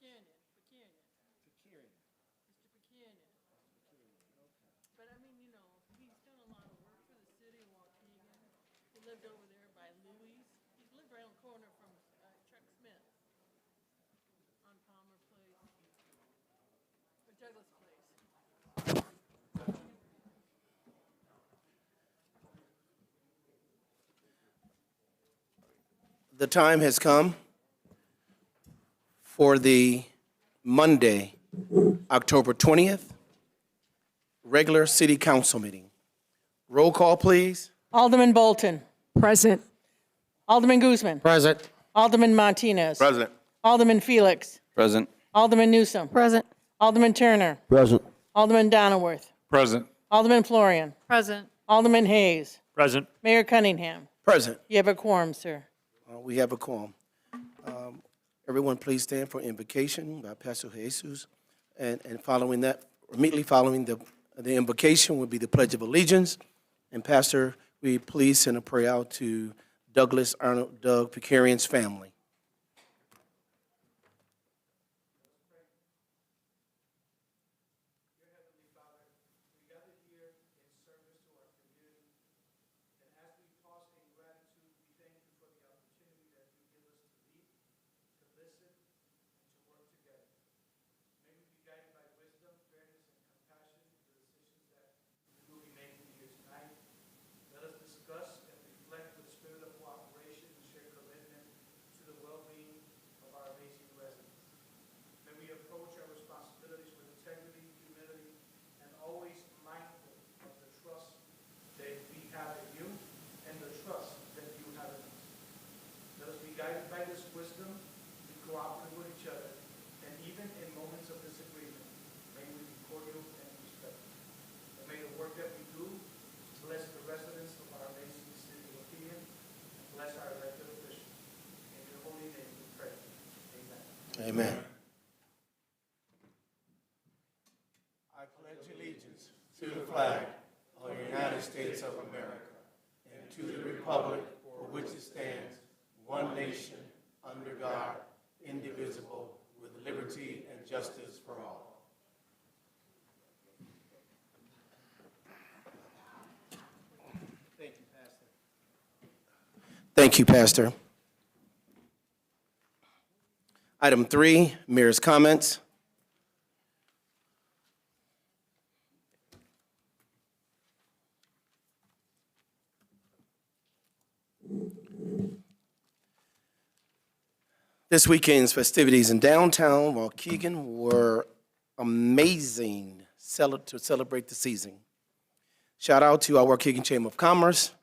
Mr. Buchanan. But I mean, he's done a lot of work for the city of Waukegan. He lived over there by Louis. He lived right on the corner from Chuck Smith on Palmer Place, or Douglas Place. The time has come for the Monday, October 20th, regular city council meeting. Roll call, please. Alderman Bolton. Present. Alderman Guzman. Present. Alderman Martinez. Present. Alderman Felix. Present. Alderman Newsom. Present. Alderman Turner. Present. Alderman Donilworth. Present. Alderman Florian. Present. Alderman Hayes. Present. Mayor Cunningham. Present. You have a quorum, sir. We have a quorum. Everyone please stand for invocation by Pastor Jesus. And following that, immediately following the invocation will be the Pledge of Allegiance. And Pastor, we please send a prayer out to Douglas Arnold Doug Picarian's family. Amen. I pledge allegiance to the flag of the United States of America and to the republic for which it stands, one nation, under God, indivisible, with liberty and justice for all. Thank you, Pastor. Thank you, Pastor. Item 3, Mayor's comments. This weekend's festivities in downtown Waukegan were amazing to celebrate the season. Shout out to our Waukegan Chamber of Commerce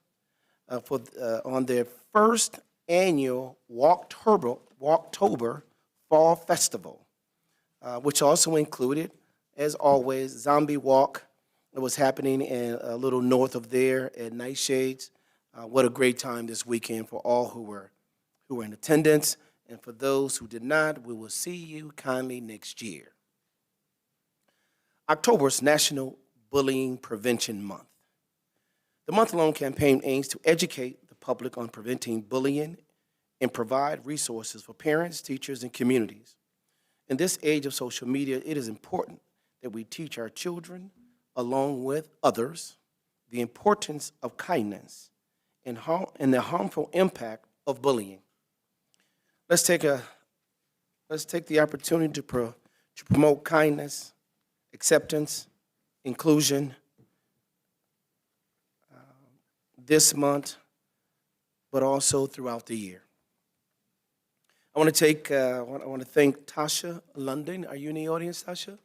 on their first annual Walktober Fall Festival, which also included, as always, Zombie Walk. It was happening a little north of there at Nightshades. What a great time this weekend for all who were in attendance. And for those who did not, we will see you kindly next year. October's National Bullying Prevention Month. The month-long campaign aims to educate the public on preventing bullying and provide resources for parents, teachers, and communities. In this age of social media, it is important that we teach our children, along with others, the importance of kindness and the harmful impact of bullying. Let's take the opportunity to promote kindness, acceptance, inclusion this month, but also throughout the year. I want to thank Tasha London. Are you in the audience, Tasha?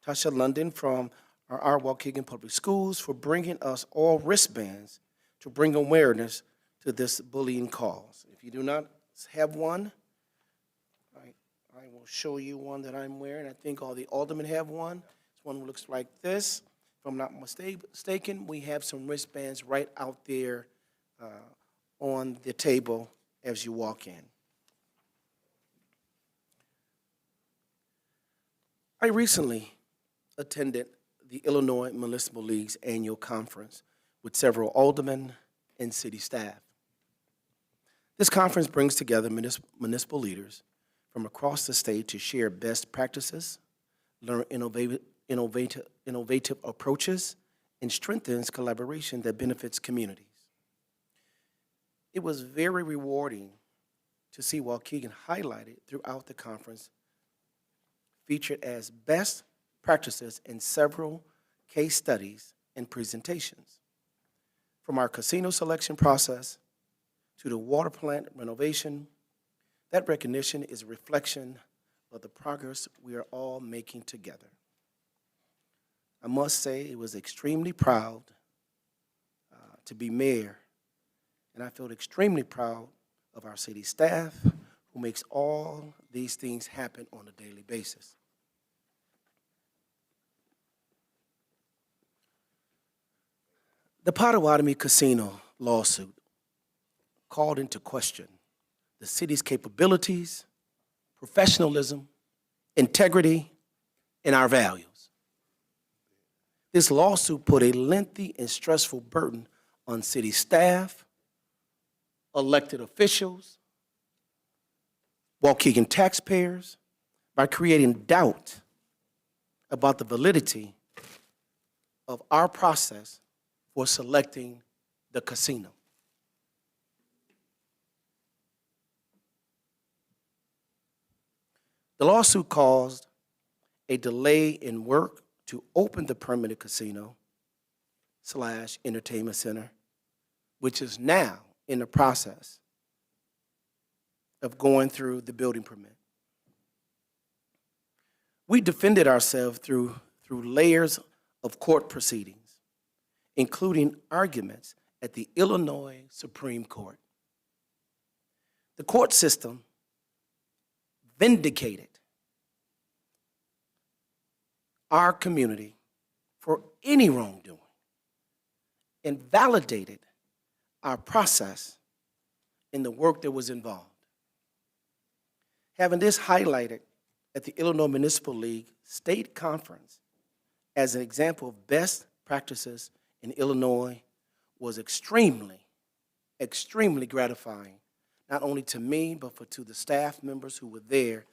Tasha London from our Waukegan Public Schools for bringing us all wristbands to bring awareness to this bullying cause. If you do not have one, I will show you one that I'm wearing. I think all the aldermen have one. This one looks like this. If I'm not mistaken, we have some wristbands right out there on the table as you walk in. I recently attended the Illinois Municipal League's annual conference with several aldermen and city staff. This conference brings together municipal leaders from across the state to share best practices, learn innovative approaches, and strengthens collaboration that benefits communities. It was very rewarding to see Waukegan highlighted throughout the conference, featured as best practices in several case studies and presentations. From our casino selection process to the water plant renovation, that recognition is a reflection of the progress we are all making together. I must say it was extremely proud to be mayor, and I feel extremely proud of our city staff who makes all these things happen on a daily basis. The Potawatomi Casino lawsuit called into question the city's capabilities, professionalism, integrity, and our values. This lawsuit put a lengthy and stressful burden on city staff, elected officials, Waukegan taxpayers, by creating doubt about the validity of our process for selecting the casino. The lawsuit caused a delay in work to open the permanent casino / entertainment center, which is now in the process of going through the building permit. We defended ourselves through layers of court proceedings, including arguments at the Illinois Supreme Court. The court system vindicated our community for any wrongdoing and validated our process in the work that was involved. Having this highlighted at the Illinois Municipal League State Conference as an example of best practices in Illinois was extremely gratifying, not only to me, but to the staff members who were there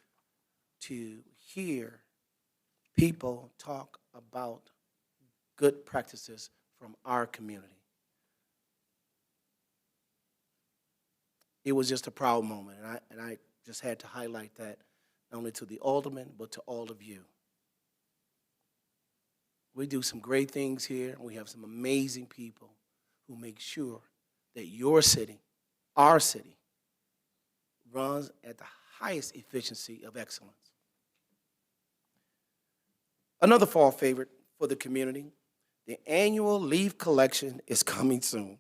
to hear people talk about good practices from our community. It was just a proud moment, and I just had to highlight that not only to the aldermen, but to all of you. We do some great things here, and we have some amazing people who make sure that your city, our city, runs at the highest efficiency of excellence. Another fall favorite for the community, the annual leaf collection is coming soon.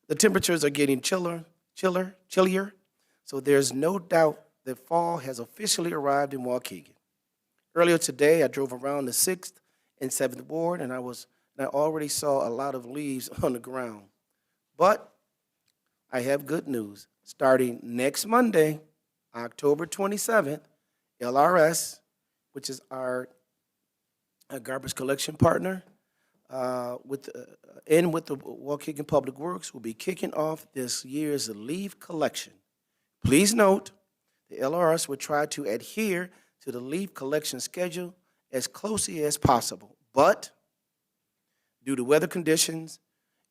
The temperatures are getting chillier, so there's no doubt that fall has officially arrived in Waukegan. Earlier today, I drove around the 6th and 7th Ward, and I already saw a lot of leaves on the ground. But I have good news. Starting next Monday, October 27th, LRS, which is our garbage collection partner, with the Waukegan Public Works, will be kicking off this year's leaf collection. Please note, the LRS will try to adhere to the leaf collection schedule as closely as possible, but due to weather conditions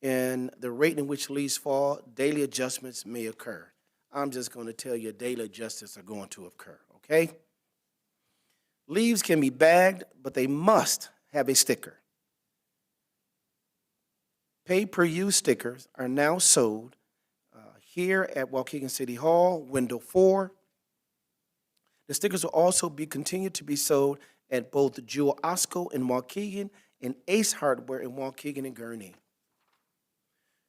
and the rate in which leaves fall, daily adjustments may occur. I'm just going to tell you daily adjustments are going to occur, okay? Leaves can be bagged, but they must have a sticker. Pay-per-use stickers are now sold here at Waukegan City Hall, window 4. The stickers will also continue to be sold at both Jewel Osco in Waukegan and Ace Hardware in Waukegan and Gurnee.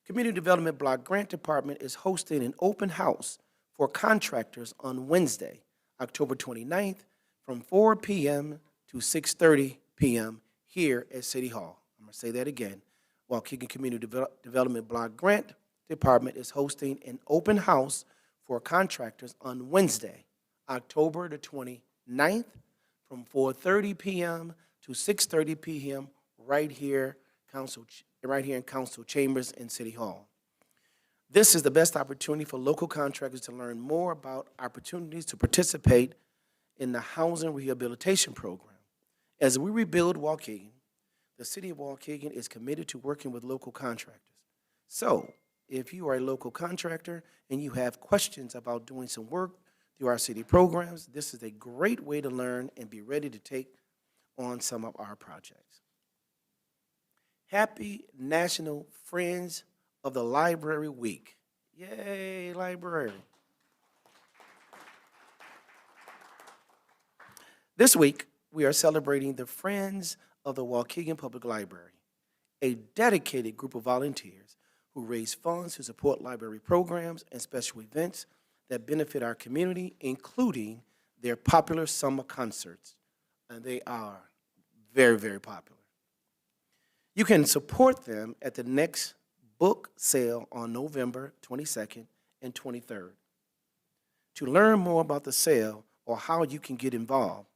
Community Development Block Grant Department is hosting an open house for contractors on Wednesday, October 29th, from 4 p.m. to 6:30 p.m. here at City Hall. I'm going to say that again. Waukegan Community Development Block Grant Department is hosting an open house for contractors on Wednesday, October the 29th, from 4:30 p.m. to 6:30 p.m. right here in Council Chambers in City Hall. This is the best opportunity for local contractors to learn more about opportunities to participate in the housing rehabilitation program. As we rebuild Waukegan, the city of Waukegan is committed to working with local contractors. So, if you are a local contractor and you have questions about doing some work through our city programs, this is a great way to learn and be ready to take on some of our projects. Happy National Friends of the Library Week. Yay, library. This week, we are celebrating the Friends of the Waukegan Public Library, a dedicated group of volunteers who raise funds to support library programs and special events that benefit our community, including their popular summer concerts. And they are very, very popular. You can support them at the next book sale on November 22nd and 23rd. To learn more about the sale or how you can get involved,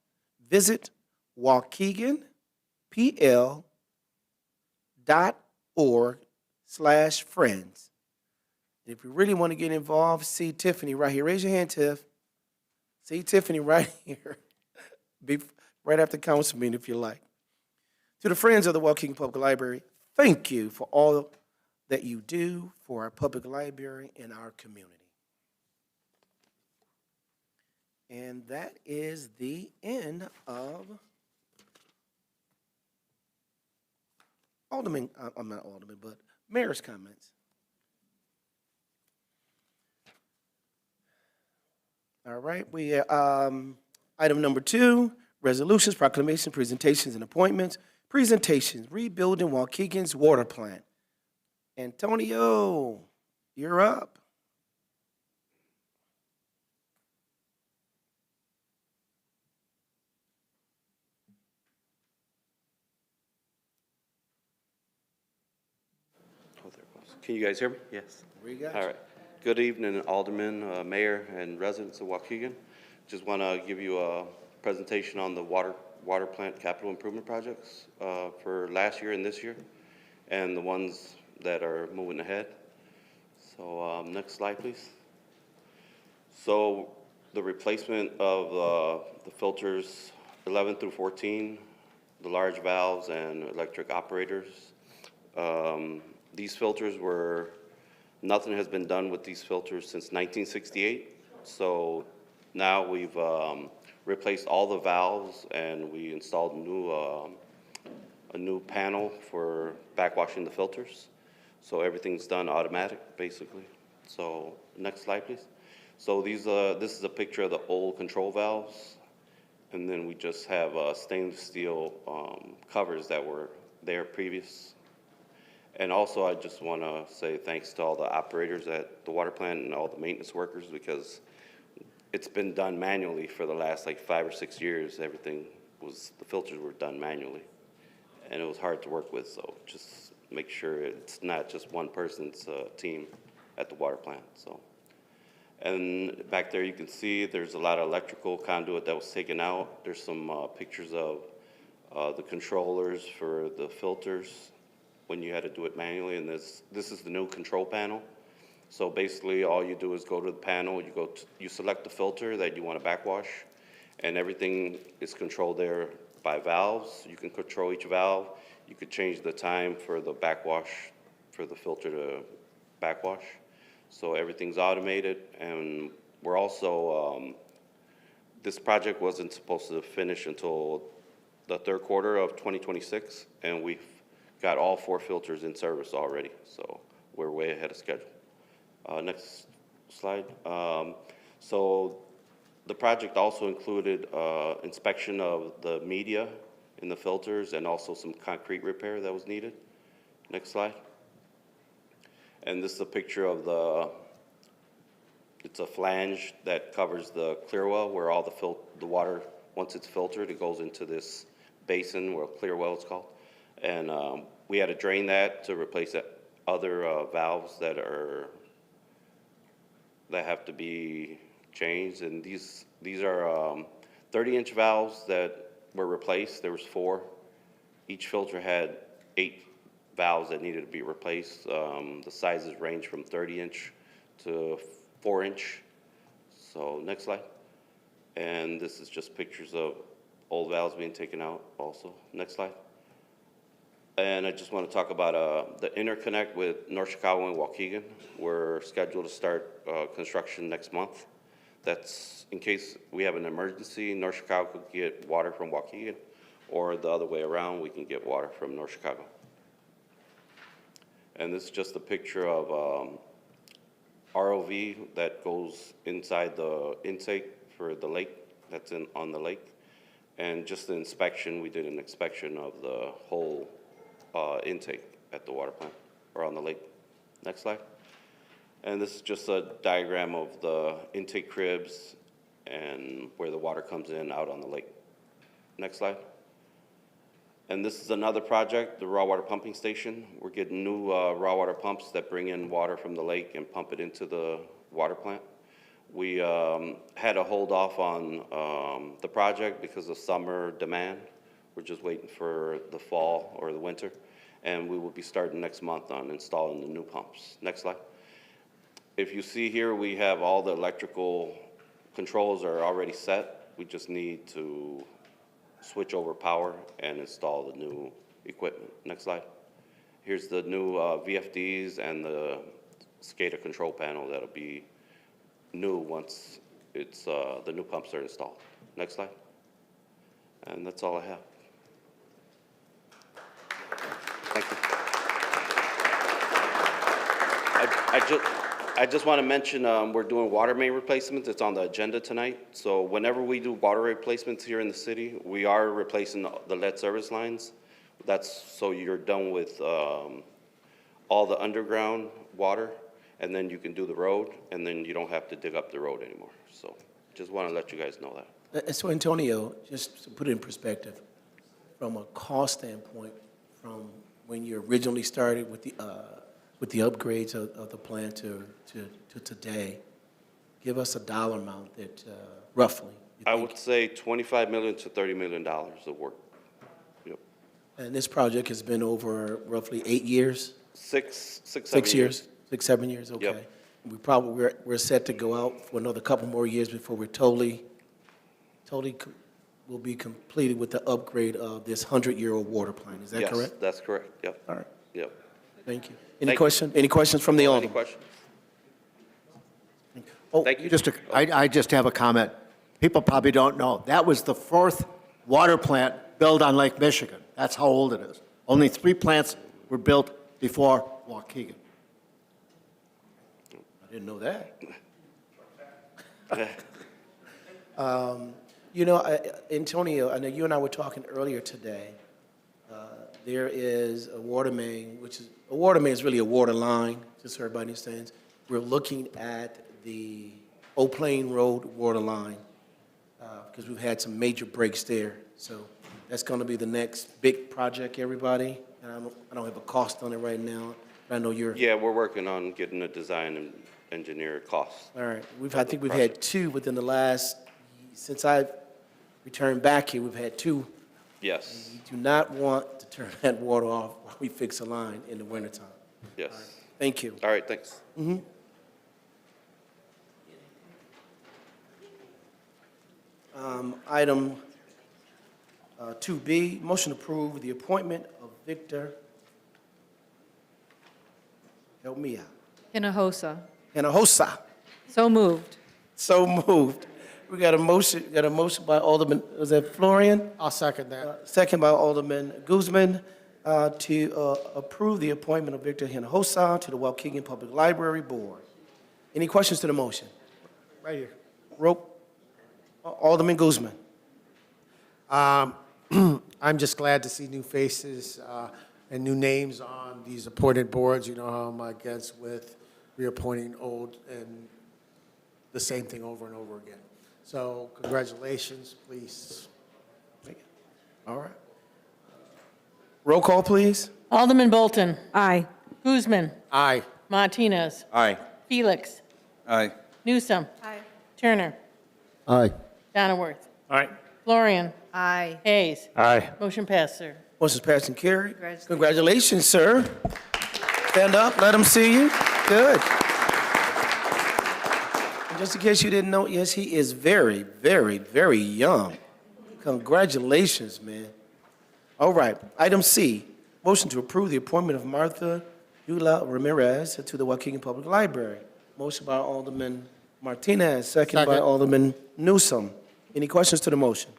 visit waukeganpl.org/friends. If you really want to get involved, see Tiffany right here. Raise your hand, Tiff. See Tiffany right here. Right after council meeting, if you like. To the Friends of the Waukegan Public Library, thank you for all that you do for our public library and our community. And that is the end of Alderman, I'm not Alderman, but Mayor's comments. All right, we item number 2, resolutions, proclamations, presentations, and appointments. Presentations, rebuilding Waukegan's water plant. Antonio, you're up. Oh, there it goes. Can you guys hear me? Yes. We got All you. right. Good evening, Alderman, Mayor, and residents of Waukegan. Just want to give you a presentation on the water plant capital improvement projects for last year and this year, and the ones that are moving ahead. So next slide, please. So the replacement of the filters 11 through 14, the large valves and electric operators. These filters were, nothing has been done with these filters since 1968. So now we've replaced all the valves and we installed a new panel for backwashing the filters. So everything's done automatic, basically. So next slide, please. So this is a picture of the old control valves. And then we just have stainless steel covers that were there previous. And also, I just want to say thanks to all the operators at the water plant and all the maintenance workers, because it's been done manually for the last like 5 or 6 years. The filters were done manually. And it was hard to work with, so just make sure it's not just one person's team at the water plant. So, and back there you can see there's a lot of electrical conduit that was taken out. There's some pictures of the controllers for the filters when you had to do it manually, and this is the new control panel. So basically all you do is go to the panel, you select the filter that you want to backwash, and everything is controlled there by valves. You can control each valve. You could change the time for the backwash, for the filter to backwash. So everything's automated, and we're also, this project wasn't supposed to finish until the third quarter of 2026, and we've got all 4 filters in service already, so we're way ahead of schedule. Next slide. So the project also included inspection of the media in the filters and also some concrete repair that was needed. Next slide. And this is a picture of it's a flange that covers the clear well where all the water, once it's filtered, it goes into this basin where clear well is called. And we had to drain that to replace other valves that have to be changed. And these are 30-inch valves that were replaced. There was 4. Each filter had 8 valves that needed to be replaced. The sizes range from 30-inch to 4-inch. So next slide. And this is just pictures of old valves being taken out also. Next slide. And I just want to talk about the interconnect with North Chicago and Waukegan. We're scheduled to start construction next month. That's in case we have an emergency, North Chicago could get water from Waukegan, or the other way around, we can get water from North Chicago. And this is just a picture of ROV that goes inside the intake for the lake, that's on the lake. And just the inspection, we did an inspection of the whole intake at the water plant, or on the lake. Next slide. And this is just a diagram of the intake cribs and where the water comes in out on the lake. Next slide. And this is another project, the raw water pumping station. We're getting new raw water pumps that bring in water from the lake and pump it into the water plant. We had to hold off on the project because of summer demand. We're just waiting for the fall or the winter. And we will be starting next month on installing the new pumps. Next slide. If you see here, we have all the electrical controls are already set. We just need to switch over power and install the new equipment. Next slide. Here's the new VFDs and the SCADA control panel that'll be new once it's the new pumps are installed. Next slide. And that's all I have. Thank you. I just want to mention we're doing water main replacements. It's on the agenda tonight. So whenever we do water replacements here in the city, we are replacing the lead service lines. That's so you're done with all the underground water, and then you can do the road, and then you don't have to dig up the road anymore. So just want to let you guys know that. So Antonio, just to put it in perspective, from a cost standpoint, from when you originally started with the upgrades of the plant to today, give us a dollar amount that roughly you I think. would say $25 million to $30 million of work. Yep. And this project has been over roughly 8 years? 6 years? 6, 7 years, okay. Yep. We're set to go out for another couple more years before we're totally will be completed with the upgrade of this 100-year-old water plant. Is that correct? Yes, that's correct. Yep. All right. Yep. Thank you. Thank you. Any questions from the Any audience? questions? Oh, Thank you. I just have a comment. People probably don't know. That was the fourth water plant built on Lake Michigan. That's how old it is. Only 3 plants were built before Waukegan. I didn't know that. You know, Antonio, I know you and I were talking earlier today. There is a water main, a water main is really a water line, just so everybody understands. We're looking at the Old Plain Road water line because we've had some major breaks there. So that's going to be the next big project, everybody. And I don't have a cost on it right now, but I know you're. Yeah, we're working on getting a design and engineer costs. All right. I think we've had 2 within the last, since I've returned back here, we've had 2. Yes, We do not want to turn that water off while we fix a line in the wintertime. yes. Thank you. All right, thanks. Item 2B, motion to approve the appointment of Victor, help me out, Hinojosa. Hinojosa. So moved. So moved. We got a motion by Alderman, was that Florian? I'll second that. Second by Alderman Guzman to approve the appointment of Victor Hinojosa to the Waukegan Public Library Board. Any questions to the motion? Right here. Alderman Guzman. I'm just glad to see new faces and new names on these appointed boards. You know how I'm against with reappointing old and the same thing over and over again. So congratulations, please. All right. Roll call, please. Alderman Bolton. Aye. Guzman. Aye. Martinez. Aye. Felix. Aye. Newsom. Aye. Turner. Aye. Donnerworth. All right. Florian. Aye. Hayes. Aye. Motion passed, sir. Motion's passed and carried. Congratulations. Congratulations, sir. Stand up, let them see you. Good. And just in case you didn't know, yes, he is very, very, very young. Congratulations, man. All right, item C, motion to approve the appointment of Martha Yula Ramirez to the Waukegan Public Library. Motion by Alderman Martinez, second by Second. Alderman Newsome. Any questions to the motion?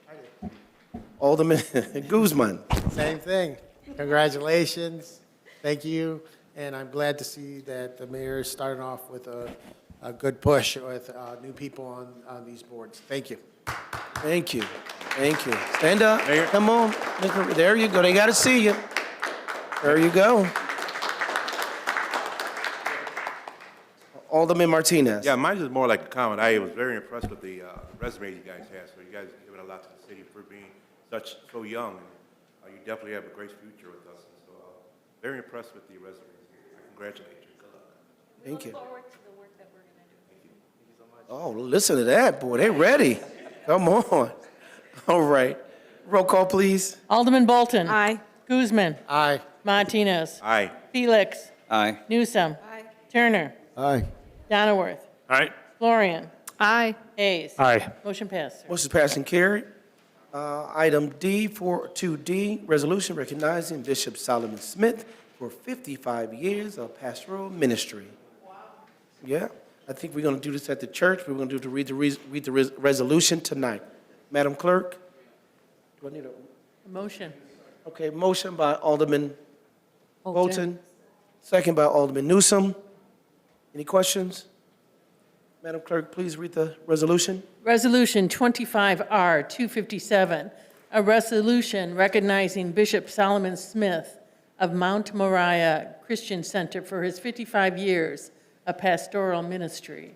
Alderman Guzman. Same thing. Congratulations. Thank you. And I'm glad to see that the mayor is starting off with a good push with new people on these boards. Thank you. Thank you. Thank you. Stand up. Come on. There you go. They got to see you. There you go. Alderman Martinez. Yeah, mine is more like a comment. I was very impressed with the resume you guys have. So you guys have given a lot to the city for being so young. And you definitely have a great future with us. And so very impressed with the resume. I congratulate you. Good luck. Thank you. Forward to the work that we're going to do. Oh, listen to that, boy. They ready. Come on. All right. Roll call, please. Alderman Bolton. Aye. Guzman. Aye. Martinez. Aye. Felix. Aye. Newsome. Turner. Aye. Donnerworth. Aye. Florian. Aye. Hayes. Aye. Motion passed, sir. Motion's passed and carried. Item D, 2D, resolution recognizing Bishop Solomon Smith for 55 years of pastoral ministry. Yeah, I think we're going to do this at the church. We're going to read the resolution tonight. Madam Clerk? Do I need a, Motion. okay, motion by Alderman Bolton, second by Alderman Newsome. Any questions? Madam Clerk, please read the resolution. Resolution 25R-257, a resolution recognizing Bishop Solomon Smith of Mount Moriah Christian Center for his 55 years of pastoral ministry.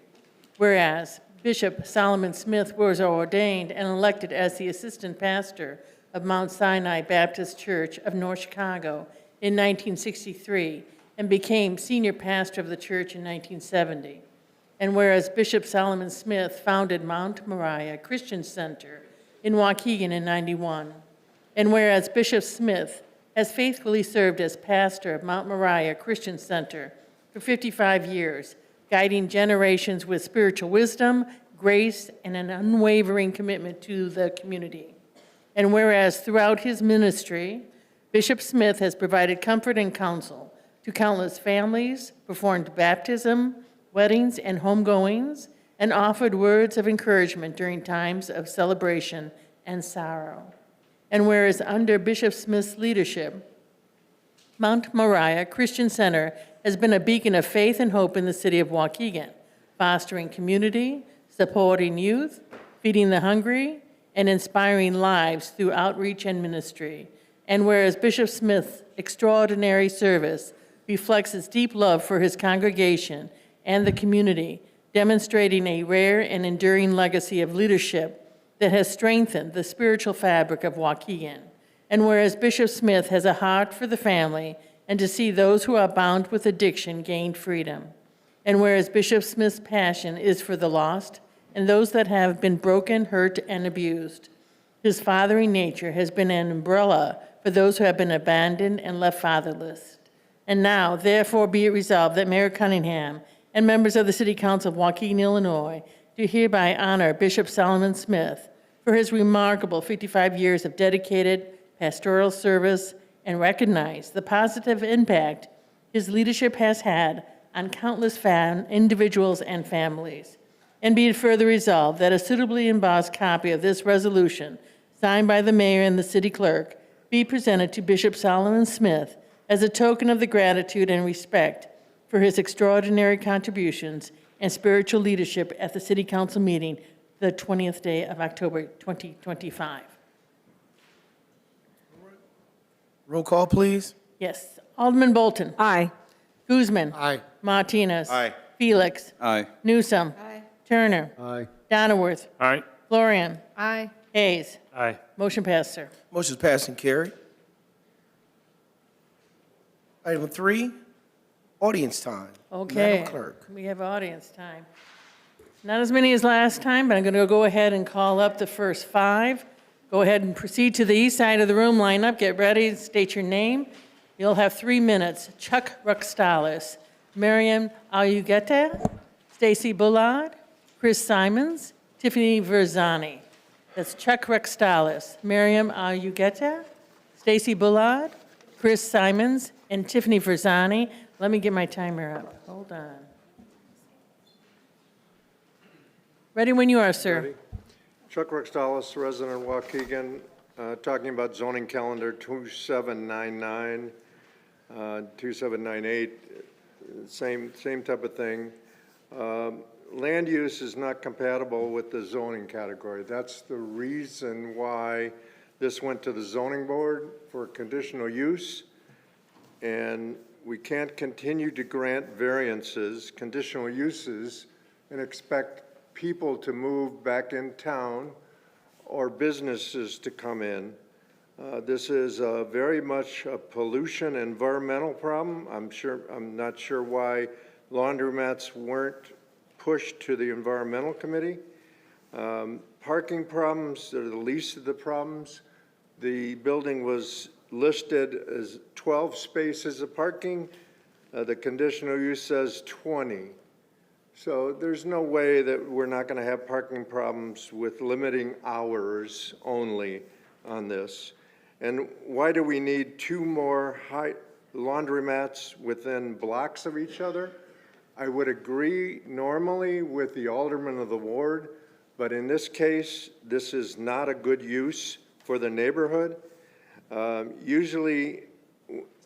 Whereas Bishop Solomon Smith was ordained and elected as the assistant pastor of Mount Sinai Baptist Church of North Chicago in 1963 and became senior pastor of the church in 1970. And whereas Bishop Solomon Smith founded Mount Moriah Christian Center in Waukegan in 91. And whereas Bishop Smith has faithfully served as pastor of Mount Moriah Christian Center for 55 years, guiding generations with spiritual wisdom, grace, and an unwavering commitment to the community. And whereas throughout his ministry, Bishop Smith has provided comfort and counsel to countless families, performed baptism, weddings, and homegoings, and offered words of encouragement during times of celebration and sorrow. And whereas under Bishop Smith's leadership, Mount Moriah Christian Center has been a beacon of faith and hope in the city of Waukegan, fostering community, supporting youth, feeding the hungry, and inspiring lives through outreach and ministry. And whereas Bishop Smith's extraordinary service reflects his deep love for his congregation and the community, demonstrating a rare and enduring legacy of leadership that has strengthened the spiritual fabric of Waukegan. And whereas Bishop Smith has a heart for the family and to see those who are bound with addiction gain freedom. And whereas Bishop Smith's passion is for the lost and those that have been broken, hurt, and abused. His fathering nature has been an umbrella for those who have been abandoned and left fatherless. And now, therefore, be it resolved that Mayor Cunningham and members of the City Council of Waukegan, Illinois, do hereby honor Bishop Solomon Smith for his remarkable 55 years of dedicated pastoral service and recognize the positive impact his leadership has had on countless individuals and families. And be it further resolved that a suitably embossed copy of this resolution, signed by the mayor and the city clerk, be presented to Bishop Solomon Smith as a token of the gratitude and respect for his extraordinary contributions and spiritual leadership at the City Council meeting the 20th day of October 2025. Roll call, please. Yes. Alderman Bolton. Aye. Guzman. Aye. Martinez. Aye. Felix. Aye. Newsome. Turner. Aye. Donnerworth. Aye. Florian. Aye. Hayes. Aye. Motion passed, sir. Motion's passed and carried. Item 3, audience time. Okay. Madam Clerk. We have audience time. Not as many as last time, but I'm going to go ahead and call up the first 5. Go ahead and proceed to the east side of the room, line up, get ready, state your name. You'll have 3 minutes. Chuck Ruxtalis, Miriam Ayugeta, Stacy Bullard, Chris Simons, Tiffany Verzani. That's Chuck Ruxtalis, Miriam Ayugeta, Stacy Bullard, Chris Simons, and Tiffany Verzani. Let me get my timer up. Hold on. Ready when you are, sir. Ready? Chuck Ruxtalis, resident of Waukegan, talking about zoning calendar 2799, 2798, same type of thing. Land use is not compatible with the zoning category. That's the reason why this went to the zoning board for conditional use. And we can't continue to grant variances, conditional uses, and expect people to move back in town or businesses to come in. This is very much a pollution environmental problem. I'm not sure why laundromats weren't pushed to the environmental committee. Parking problems are the least of the problems. The building was listed as 12 spaces of parking. The conditional use says 20. So there's no way that we're not going to have parking problems with limiting hours only on this. And why do we need 2 more laundromats within blocks of each other? I would agree normally with the alderman of the ward, but in this case, this is not a good use for the neighborhood. Usually,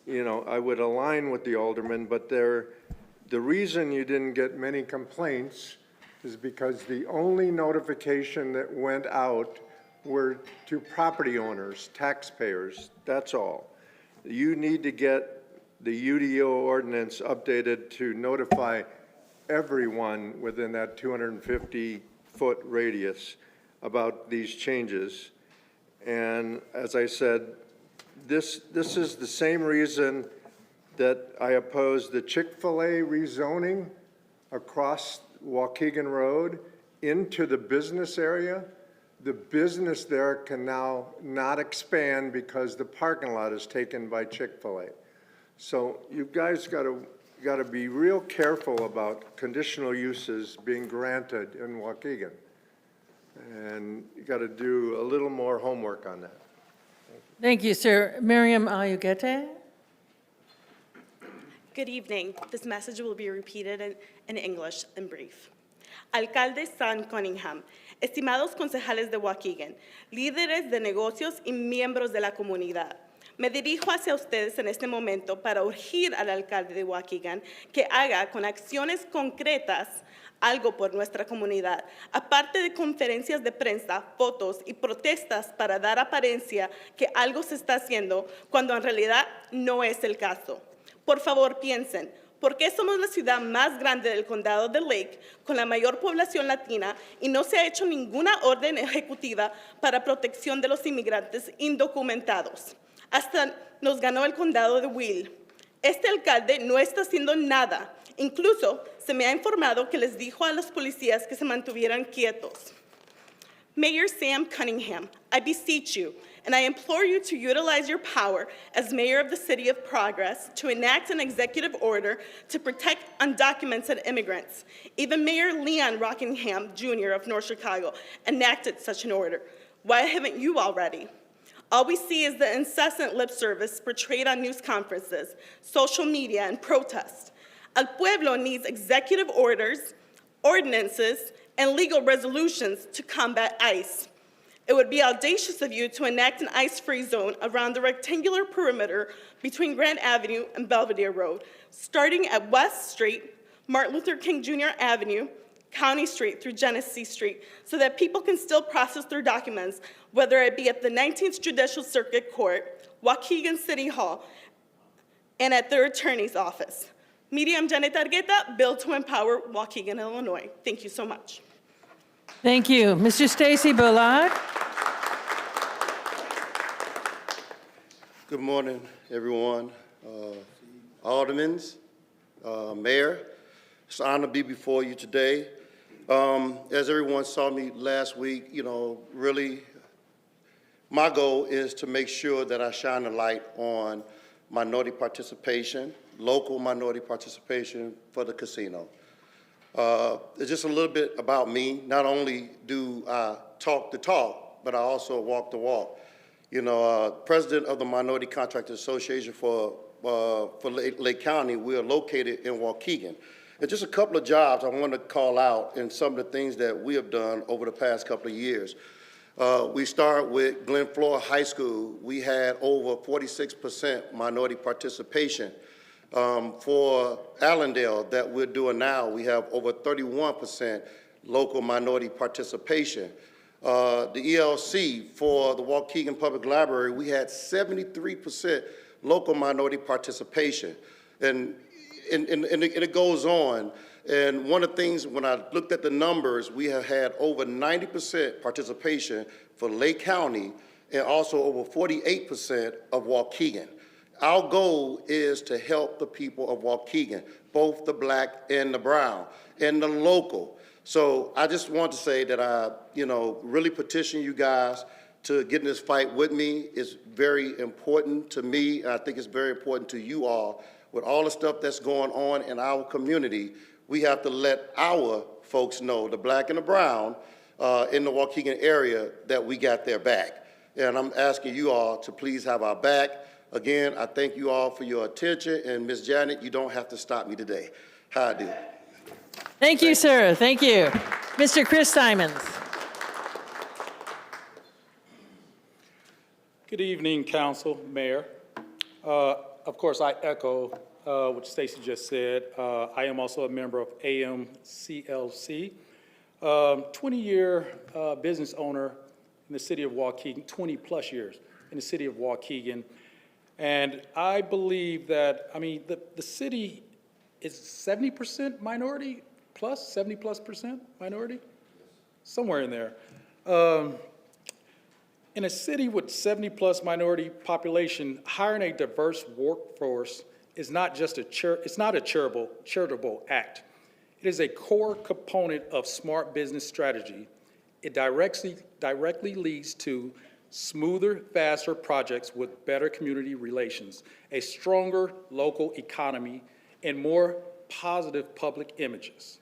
you know, I would align with the alderman, but the reason you didn't get many complaints is because the only notification that went out were to property owners, taxpayers, that's all. You need to get the UDO ordinance updated to notify everyone within that 250-foot radius about these changes. And as I said, this is the same reason that I oppose the Chick-fil-A rezoning across Waukegan Road into the business area. The business there can now not expand because the parking lot is taken by Chick-fil-A. So you guys got to be real careful about conditional uses being granted in Waukegan. And you got to do a little more homework on that. Thank you, sir. Miriam Ayugete. Good evening. This message will be repeated in English in brief. Alcalde San Cunningham, estimados concejales de Waukegan, líderes de negocios y miembros de la comunidad, me dirijo hacia ustedes en este momento para urgir al alcalde de Waukegan que haga con acciones concretas algo por nuestra comunidad, aparte de conferencias de prensa, fotos y protestas para dar apariencia que algo se está haciendo cuando en realidad no es el caso. Por favor, piensen, ¿por qué somos la ciudad más grande del condado de Lake con la mayor población latina y no se ha hecho ninguna orden ejecutiva para protección de los inmigrantes indocumentados? Hasta nos ganó el condado de Will. Este alcalde no está haciendo nada. Incluso se me ha informado que les dijo a los policías que se mantuvieran quietos. Mayor Sam Cunningham, I beseech you, and I implore you to utilize your power as mayor of the City of Progress to enact an executive order to protect undocumented immigrants. Even Mayor Leon Rockingham, Jr. of North Chicago enacted such an order. Why haven't you already? All we see is the incessant lip service portrayed on news conferences, social media, and protests. El pueblo needs executive orders, ordinances, and legal resolutions to combat ICE. It would be audacious of you to enact an ICE-free zone around the rectangular perimeter between Grant Avenue and Belvedere Road, starting at West Street, Martin Luther King Jr. Avenue, County Street through Genesee Street, so that people can still process their documents, whether it be at the 19th Judicial Circuit Court, Waukegan City Hall, and at their attorney's office. Miriam Janet Argueta, Bill to Empower Waukegan, Illinois. Thank you so much. Thank you. Mr. Stacy Bullard. Good morning, everyone. Aldermans, Mayor, it's an honor to be before you today. As everyone saw me last week, you know, really my goal is to make sure that I shine a light on minority participation, local minority participation for the casino. It's just a little bit about me. Not only do I talk the talk, but I also walk the walk. You know, president of the Minority Contractors Association for Lake County. We are located in Waukegan. And just a couple of jobs I want to call out and some of the things that we have done over the past couple of years. We start with Glen Flora High School. We had over 46% minority participation. For Allendale that we're doing now, we have over 31% local minority participation. The ELC for the Waukegan Public Library, we had 73% local minority participation. And it goes on. And one of the things, when I looked at the numbers, we have had over 90% participation for Lake County and also over 48% of Waukegan. Our goal is to help the people of Waukegan, both the black and the brown, and the local. So I just want to say that I, really petition you guys to get in this fight with me. It's very important to me, and I think it's very important to you all. With all the stuff that's going on in our community, we have to let our folks know, the black and the brown, in the Waukegan area, that we got their back. And I'm asking you all to please have our back. Again, I thank you all for your attention, and Ms. Janet, you don't have to stop me today. How I do. Thank you, sir. Thank you. Mr. Chris Simons. Good evening, Council, Mayor. Of course, I echo what Stacy just said. I am also a member of AMCLC, 20-year business owner in the city of Waukegan, 20-plus years in the city of Waukegan. And I believe that, the city is 70% minority plus, 70+% minority, somewhere in there. In a city with 70+ minority population, hiring a diverse workforce is not just it's not a charitable act. It is a core component of smart business strategy. It directly leads to smoother, faster projects with better community relations, a stronger local economy, and more positive public images.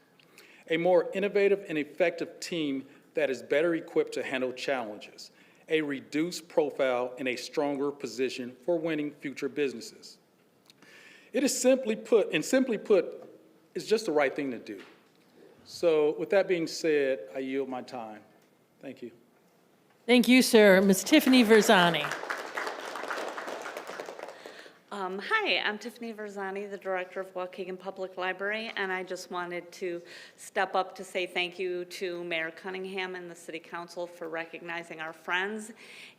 A more innovative and effective team that is better equipped to handle challenges, a reduced profile, and a stronger position for winning future businesses. It is simply put, it's just the right thing to do. So with that being said, I yield my time. Thank you. Thank you, sir. Ms. Tiffany Verzani. Hi, I'm Tiffany Verzani, the Director of Waukegan Public Library, and I just wanted to step up to say thank you to Mayor Cunningham and the City Council for recognizing our friends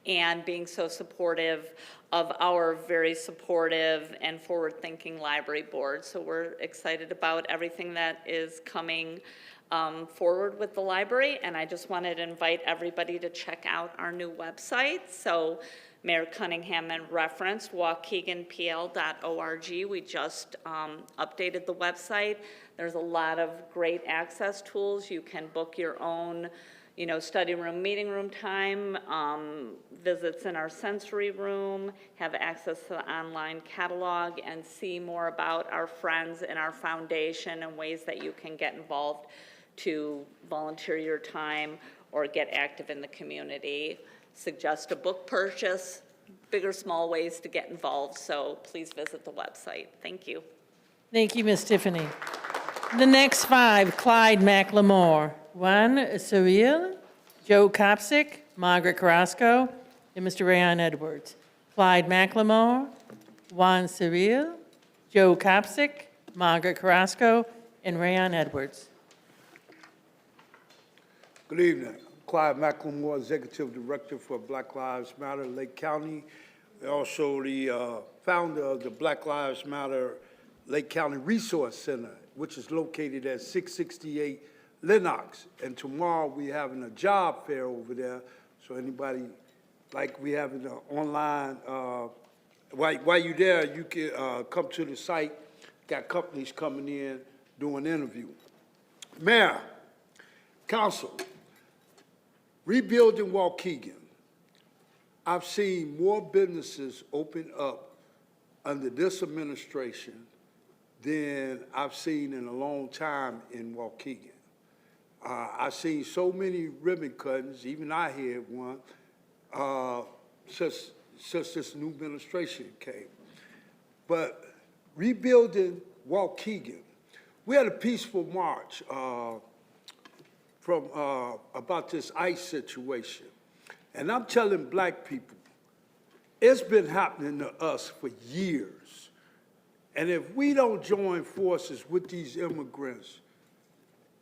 and being so supportive of our very supportive and forward-thinking library board. So we're excited about everything that is coming forward with the library, and I just wanted to invite everybody to check out our new website. So Mayor Cunningham referenced waukeganpl.org. We just updated the website. There's a lot of great access tools. You can book your own, study room, meeting room time, visits in our sensory room, have access to the online catalog, and see more about our friends and our foundation and ways that you can get involved to volunteer your time or get active in the community. Suggest a book purchase, big or small ways to get involved, so please visit the website. Thank you. Thank you, Ms. Tiffany. The next five, Clyde McLemore, Juan Cyril, Joe Kopsick, Margaret Carrasco, and Mr. Rayon Edwards. Clyde McLemore, Juan Cyril, Joe Kopsick, Margaret Carrasco, and Rayon Edwards. Good evening. Clyde McLemore, Executive Director for Black Lives Matter Lake County, also the founder of the Black Lives Matter Lake County Resource Center, which is located at 668 Lennox. And tomorrow we're having a job fair over there, so anybody, like we having an online, while you're there, you can come to the site, got companies coming in, doing an interview. Mayor, Council, rebuilding Waukegan. I've seen more businesses open up under this administration than I've seen in a long time in Waukegan. I've seen so many ribbon cuttings, even I had one, since this new administration came. But rebuilding Waukegan, we had a peaceful march from about this ICE situation. And I'm telling black people, it's been happening to us for years. And if we don't join forces with these immigrants,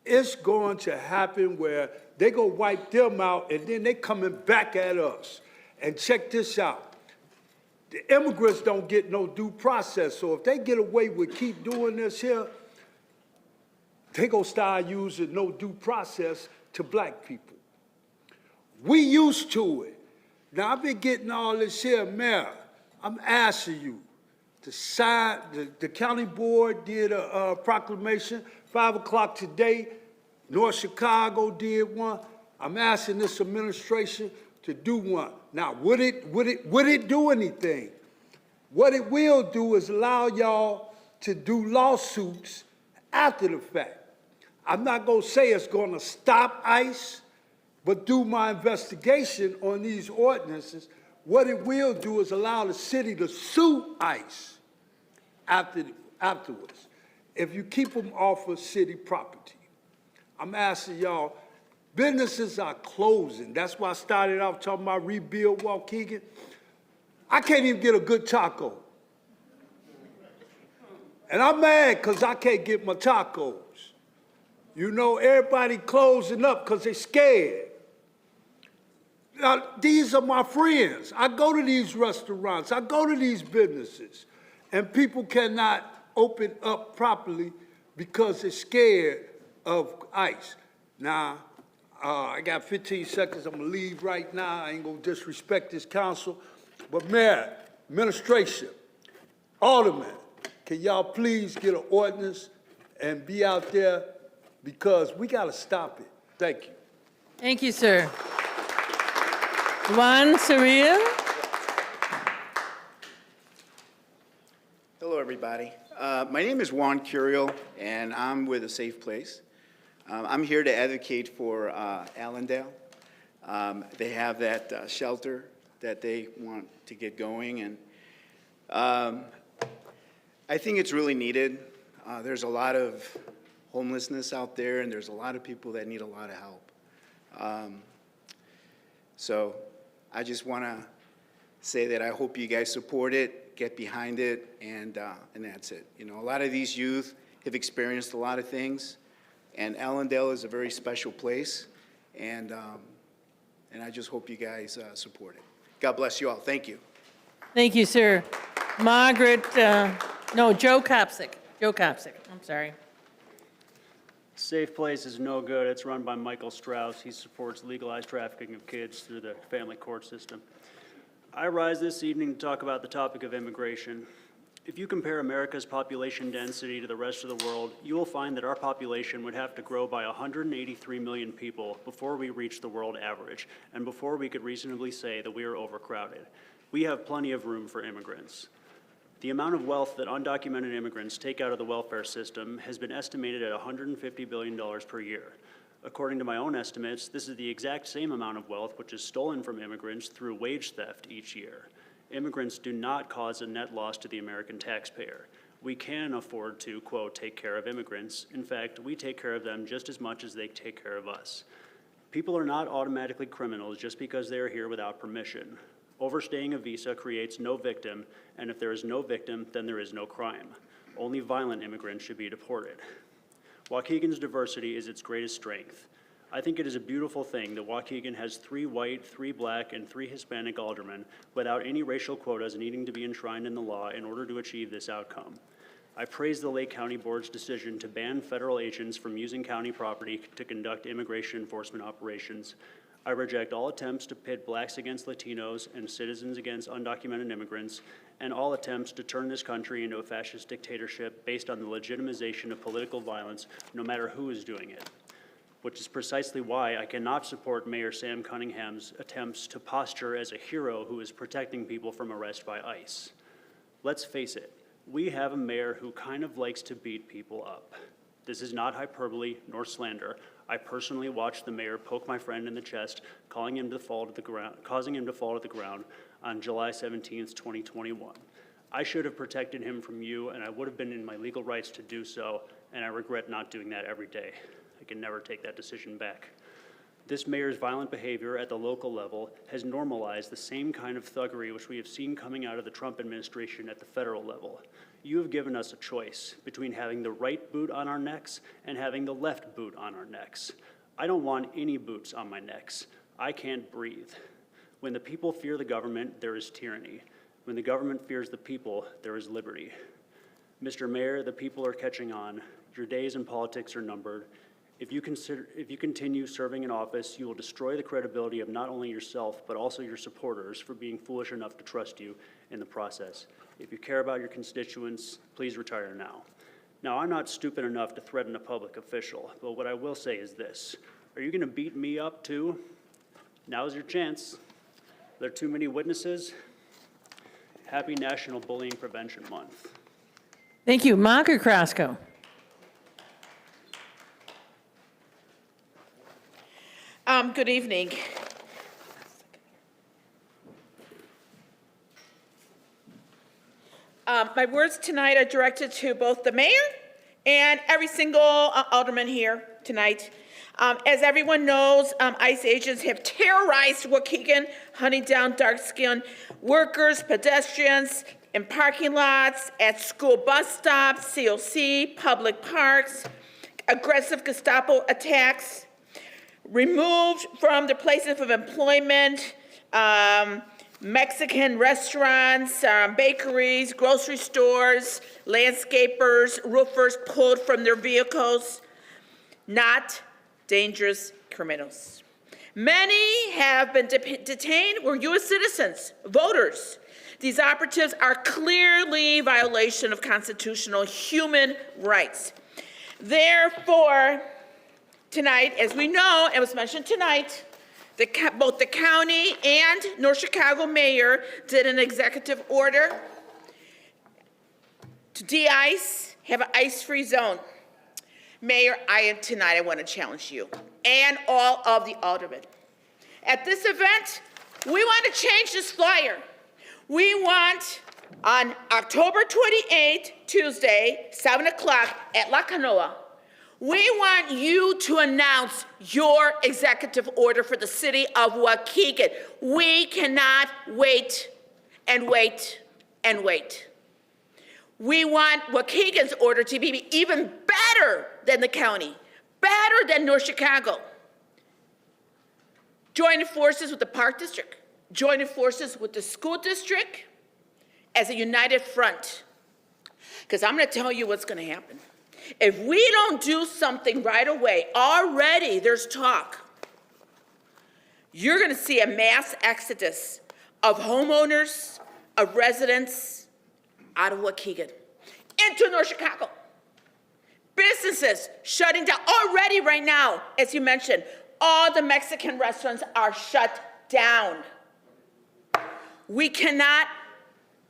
it's going to happen where they go wipe them out and then they coming back at us. And check this out. The immigrants don't get no due process. So if they get away with keep doing this here, they gonna start using no due process to black people. We used to it. Now I've been getting all this here, Mayor. I'm asking you to sign, the county board did a proclamation, 5 o'clock today. North Chicago did one. I'm asking this administration to do one. Now, would it do anything? What it will do is allow y'all to do lawsuits after the fact. I'm not gonna say it's gonna stop ICE, but do my investigation on these ordinances. What it will do is allow the city to sue ICE afterwards, if you keep them off of city property. I'm asking y'all, businesses are closing. That's why I started out talking about rebuild Waukegan. I can't even get a good taco. And I'm mad because I can't get my tacos. You know, everybody closing up because they're scared. Now, these are my friends. I go to these restaurants. I go to these businesses. And people cannot open up properly because they're scared of ICE. Now, I got 15 seconds. I'm going to leave right now. I ain't going to disrespect this council. But Mayor, administration, Alderman, can y'all please get an ordinance and be out there because we got to stop it. Thank you. Thank you, sir. Juan Soria. Hello, everybody. My name is Juan Curiel, and I'm with A Safe Place. I'm here to advocate for Allendale. They have that shelter that they want to get going, and I think it's really needed. There's a lot of homelessness out there, and there's a lot of people that need a lot of help. So I just want to say that I hope you guys support it, get behind it, and that's it. You know, a lot of these youth have experienced a lot of things, and Allendale is a very special place, and I just hope you guys support it. God bless you all. Thank you. Thank you, sir. Joe Kopsick. Joe Kopsick, I'm sorry. Safe Place is no good. It's run by Michael Strauss. He supports legalized trafficking of kids through the family court system. I rise this evening to talk about the topic of immigration. If you compare America's population density to the rest of the world, you will find that our population would have to grow by 183 million people before we reach the world average, and before we could reasonably say that we are overcrowded. We have plenty of room for immigrants. The amount of wealth that undocumented immigrants take out of the welfare system has been estimated at $150 billion per year. According to my own estimates, this is the exact same amount of wealth which is stolen from immigrants through wage theft each year. Immigrants do not cause a net loss to the American taxpayer. We can afford to, quote, take care of immigrants. In fact, we take care of them just as much as they take care of us. People are not automatically criminals just because they are here without permission. Overstaying a visa creates no victim, and if there is no victim, then there is no crime. Only violent immigrants should be deported. Waukegan's diversity is its greatest strength. I think it is a beautiful thing that Waukegan has 3 white, 3 black, and 3 Hispanic aldermen without any racial quotas needing to be enshrined in the law in order to achieve this outcome. I praise the Lake County Board's decision to ban federal agents from using county property to conduct immigration enforcement operations. I reject all attempts to pit blacks against Latinos and citizens against undocumented immigrants, and all attempts to turn this country into a fascist dictatorship based on the legitimization of political violence, no matter who is doing it. which is precisely why I cannot support Mayor Sam Cunningham's attempts to posture as a hero who is protecting people from arrest by ICE. Let's face it, we have a mayor who kind of likes to beat people up. This is not hyperbole nor slander. I personally watched the mayor poke my friend in the chest, causing him to fall to the ground on July 17th, 2021. I should have protected him from you, and I would have been in my legal rights to do so, and I regret not doing that every day. I can never take that decision back. This mayor's violent behavior at the local level has normalized the same kind of thuggery which we have seen coming out of the Trump administration at the federal level. You have given us a choice between having the right boot on our necks and having the left boot on our necks. I don't want any boots on my necks. I can't breathe. When the people fear the government, there is tyranny. When the government fears the people, there is liberty. Mr. Mayor, the people are catching on. Your days in politics are numbered. If you continue serving in office, you will destroy the credibility of not only yourself, but also your supporters for being foolish enough to trust you in the process. If you care about your constituents, please retire now. Now, I'm not stupid enough to threaten a public official, but what I will say is this. Are you going to beat me up too? Now's your chance. There are too many witnesses. Happy National Bullying Prevention Month. Thank you. Mock or Krasko? Good evening. My words tonight are directed to both the mayor and every single alderman here tonight. As everyone knows, ICE agents have terrorized Waukegan, hunting down dark-skinned workers, pedestrians, in parking lots, at school bus stops, COC, public parks, aggressive Gestapo attacks, removed from their places of employment, Mexican restaurants, bakeries, grocery stores, landscapers, roofers pulled from their vehicles, not dangerous criminals. Many have been detained were U.S. citizens, voters. These operatives are clearly violation of constitutional human rights. Therefore, tonight, as we know, it was mentioned tonight, both the county and North Chicago mayor did an executive order to de-ice, have an ice-free zone. Mayor, tonight I want to challenge you and all of the aldermen. At this event, we want to change this flyer. We want on October 28th, Tuesday, 7 o'clock at La Canoa, we want you to announce your executive order for the city of Waukegan. We cannot wait and wait and wait. We want Waukegan's order to be even better than the county, better than North Chicago. Joining forces with the Park District, joining forces with the school district as a united front. Because I'm going to tell you what's going to happen. If we don't do something right away, already there's talk, you're going to see a mass exodus of homeowners, of residents out of Waukegan into North Chicago. Businesses shutting down already right now, as you mentioned, all the Mexican restaurants are shut down. We cannot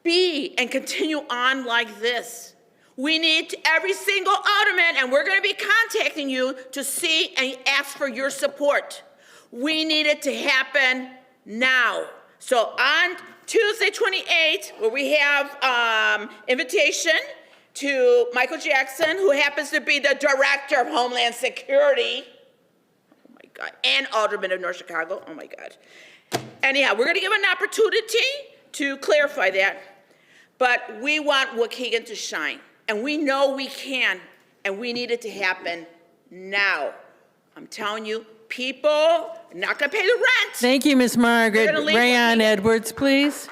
be and continue on like this. We need every single alderman, and we're going to be contacting you to see and ask for your support. We need it to happen now. So on Tuesday 28th, where we have invitation to Michael Jackson, who happens to be the Director of Homeland Security, oh my God, and Alderman of North Chicago, oh my God. Anyhow, we're going to give an opportunity to clarify that, but we want Waukegan to shine. And we know we can, and we need it to happen now. I'm telling you, people are not going to pay the rent. Thank you, Ms. Margaret. Rayon Edwards, please.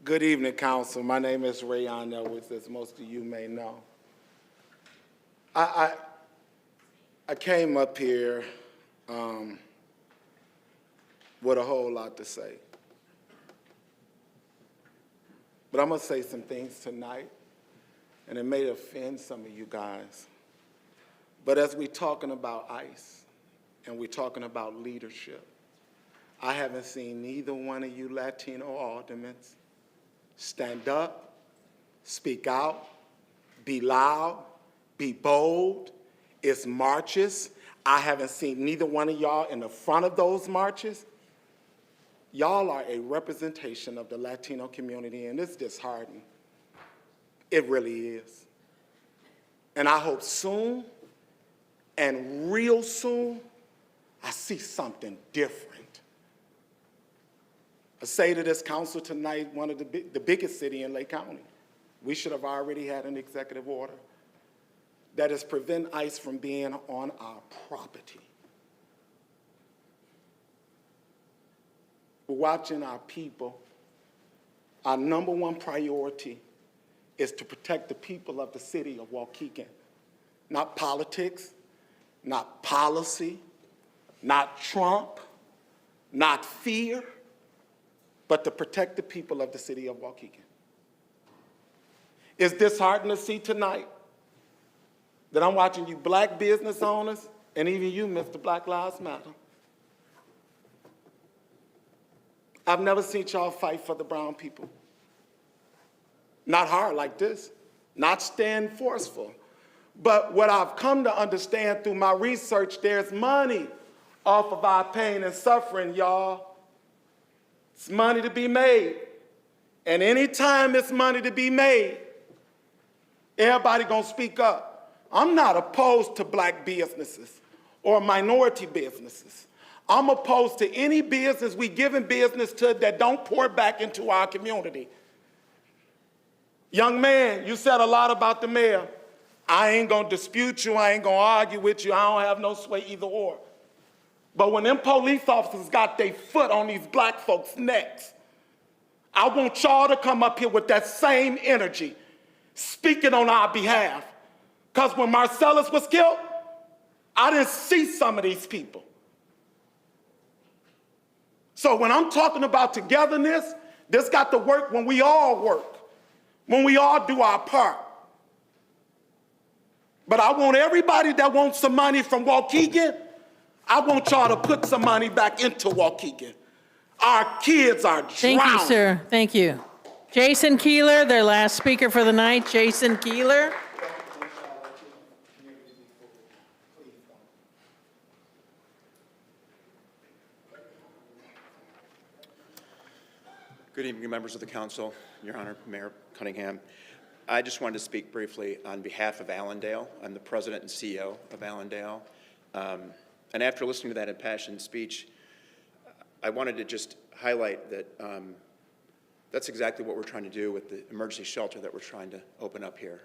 Good evening, Council. My name is Rayon Edwards, as most of you may know. I came up here with a whole lot to say. But I'm going to say some things tonight and it may offend some of you guys. But as we're talking about ICE and we're talking about leadership, I haven't seen neither one of you Latino aldermen stand up, speak out, be loud, be bold. It's marches. I haven't seen neither one of y'all in the front of those marches. Y'all are a representation of the Latino community, and it's disheartening. It really is. And I hope soon, and real soon, I see something different. I say to this council tonight, one of the biggest city in Lake County, we should have already had an executive order that is prevent ICE from being on our property. We're watching our people. Our number one priority is to protect the people of the city of Waukegan. Not politics, not policy, not Trump, not fear, but to protect the people of the city of Waukegan. It's disheartening to see tonight that I'm watching you black business owners, and even you, Mr. Black Lives Matter. I've never seen y'all fight for the brown people. Not hard like this, not stand forceful. But what I've come to understand through my research, there's money off of our pain and suffering, y'all. It's money to be made. And anytime it's money to be made, everybody gonna speak up. I'm not opposed to black businesses or minority businesses. I'm opposed to any business we giving business to that don't pour back into our community. Young man, you said a lot about the mayor. I ain't gonna dispute you, I ain't gonna argue with you, I don't have no sway either or. But when them police officers got their foot on these black folks' necks, I want y'all to come up here with that same energy, speaking on our behalf. Because when Marcellus was killed, I didn't see some of these people. So when I'm talking about togetherness, this got to work when we all work, when we all do our part. But I want everybody that wants some money from Waukegan, I want y'all to put some money back into Waukegan. Our kids are drowning. Thank you, sir. Thank you. Jason Keeler, their last speaker for the night. Jason Keeler. Good evening, members of the council, Your Honor, Mayor Cunningham. I just wanted to speak briefly on behalf of Allendale. I'm the president and CEO of Allendale. And after listening to that impassioned speech, I wanted to just highlight that that's exactly what we're trying to do with the emergency shelter that we're trying to open up here,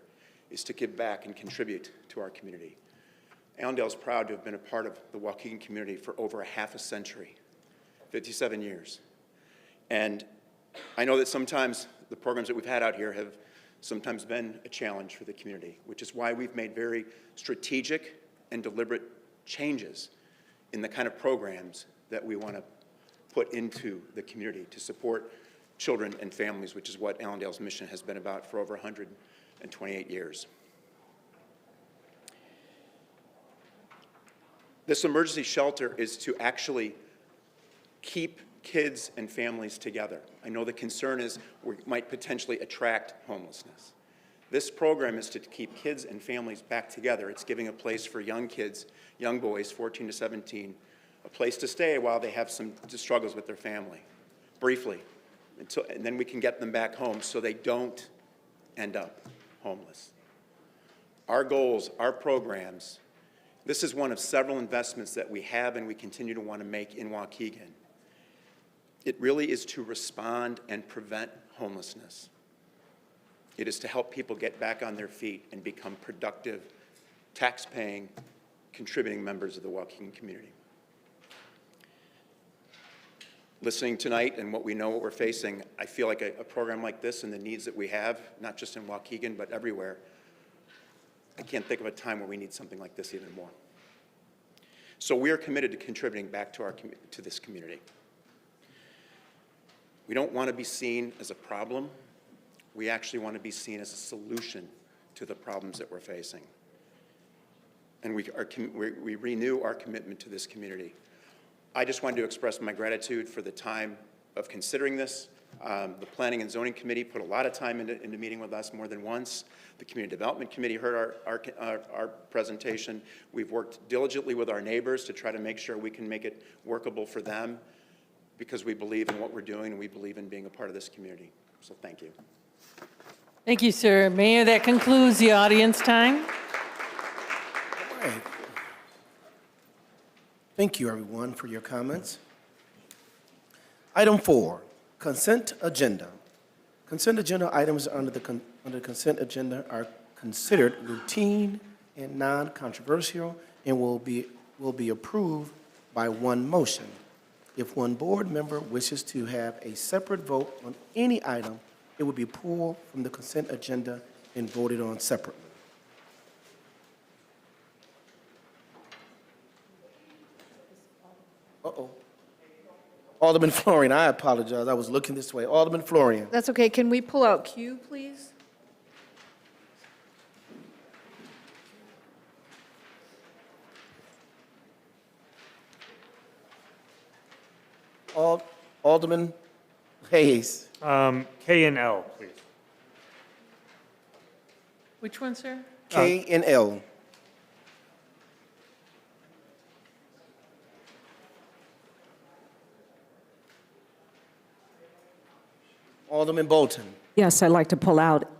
is to give back and contribute to our community. Allendale is proud to have been a part of the Waukegan community for over a half a century, 57 years. And I know that sometimes the programs that we've had out here have sometimes been a challenge for the community, which is why we've made very strategic and deliberate changes in the kind of programs that we want to put into the community to support children and families, which is what Allendale's mission has been about for over 128 years. This emergency shelter is to actually keep kids and families together. I know the concern is we might potentially attract homelessness. This program is to keep kids and families back together. It's giving a place for young kids, young boys, 14 to 17, a place to stay while they have some struggles with their family, briefly, and then we can get them back home so they don't end up homeless. Our goals, our programs, this is one of several investments that we have and we continue to want to make in Waukegan. It really is to respond and prevent homelessness. It is to help people get back on their feet and become productive, tax-paying, contributing members of the Waukegan community. Listening tonight and what we're facing, I feel like a program like this and the needs that we have, not just in Waukegan, but everywhere, I can't think of a time where we need something like this even more. So we are committed to contributing back to this community. We don't want to be seen as a problem. We actually want to be seen as a solution to the problems that we're facing. And we renew our commitment to this community. I just wanted to express my gratitude for the time of considering this. The Planning and Zoning Committee put a lot of time into meeting with us more than once. The Community Development Committee heard our presentation. We've worked diligently with our neighbors to try to make sure we can make it workable for them, because we believe in what we're doing and we believe in being a part of this community. So thank you. Thank you, sir. Mayor, that concludes the audience time. All right. Thank you, everyone, for your comments. Item 4, consent agenda. Consent agenda items under the consent agenda are considered routine and non-controversial and will be approved by one motion. If one board member wishes to have a separate vote on any item, it will be pulled from the consent agenda and voted on separately. Uh-oh. Alderman Florian, I apologize. I was looking this way. Alderman Florian. That's okay. Can we pull out Q, please? Alderman Hayes. K and L, please. Which one, sir? K and L. Alderman Bolton. Yes, I'd like to pull out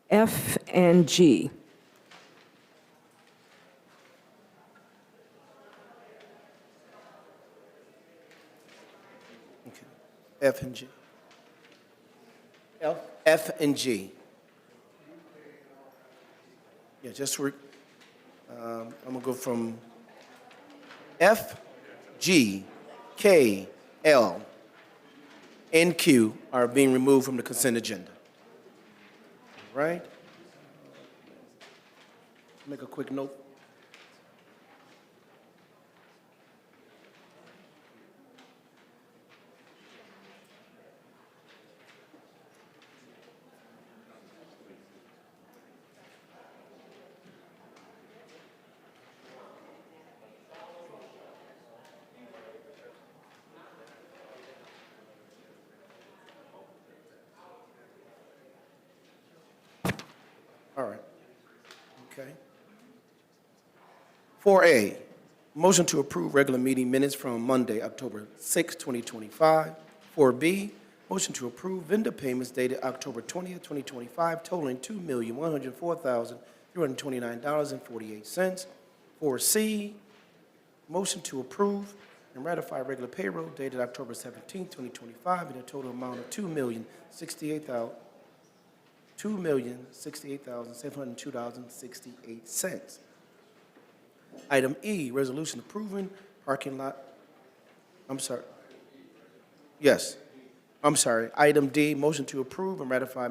F and G. Okay. F and G. F and G. Yeah, I'm gonna go from F, G, K, L, and Q are being removed from the consent agenda. All right? Make a quick note. All right. Okay. 4A, motion to approve regular meeting minutes from Monday, October 6, 2025. 4B, motion to approve vendor payments dated October 20th, 2025, totaling $2,104,329.48. 4C, motion to approve and ratify regular payroll dated October 17, 2025, in a total amount of $2,068,702.68. Item E, resolution approving parking lot, Item D, motion to approve and ratify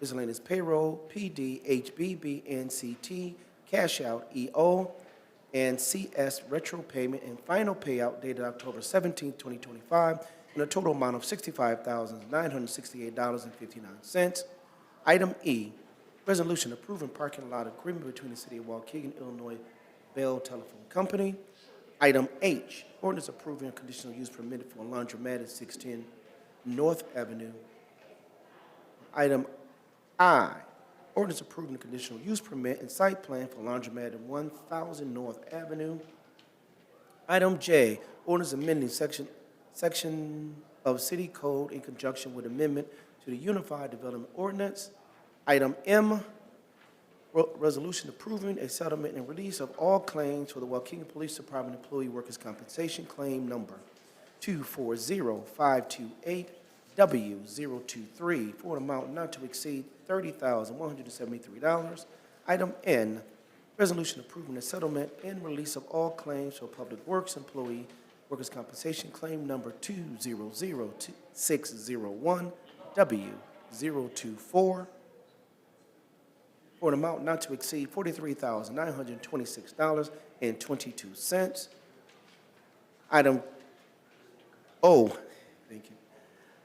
miscellaneous payroll, PD, HBB, NCT, cash out, EO, and CS retro payment and final payout dated October 17, 2025, in a total amount of $65,968.59. Item E, resolution approving parking lot agreement between the City of Waukegan, Illinois, Bell Telephone Company. Item H, ordinance approving a conditional use permit for a laundromat at 610 North Avenue. Item I, ordinance approving a conditional use permit and site plan for laundromat at 1000 North Avenue. Item J, ordinance amending section of City Code in conjunction with amendment to the Unified Development Ordinance. Item M, resolution approving a settlement and release of all claims for the Waukegan Police Department Employee Workers' Compensation Claim Number 240528W023 for an amount not to exceed $30,173. Item N, resolution approving a settlement and release of all claims for Public Works Employee Workers' Compensation Claim Number 200601W024 for an amount not to exceed $43,926.22. Item O, thank you.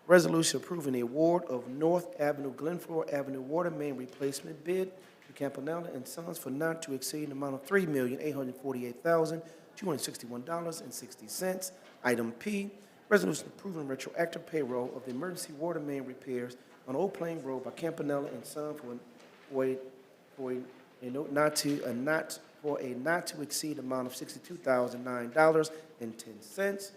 Resolution approving the award of North Avenue, Glenflora Avenue Water Main Replacement Bid to Campanella and Sons for not to exceed an amount of $3,848,261.60. Item P, resolution approving retroactive payroll of the emergency water main repairs on Old Plain Road by Campanella and Sons for a not to exceed amount of $62,009.10.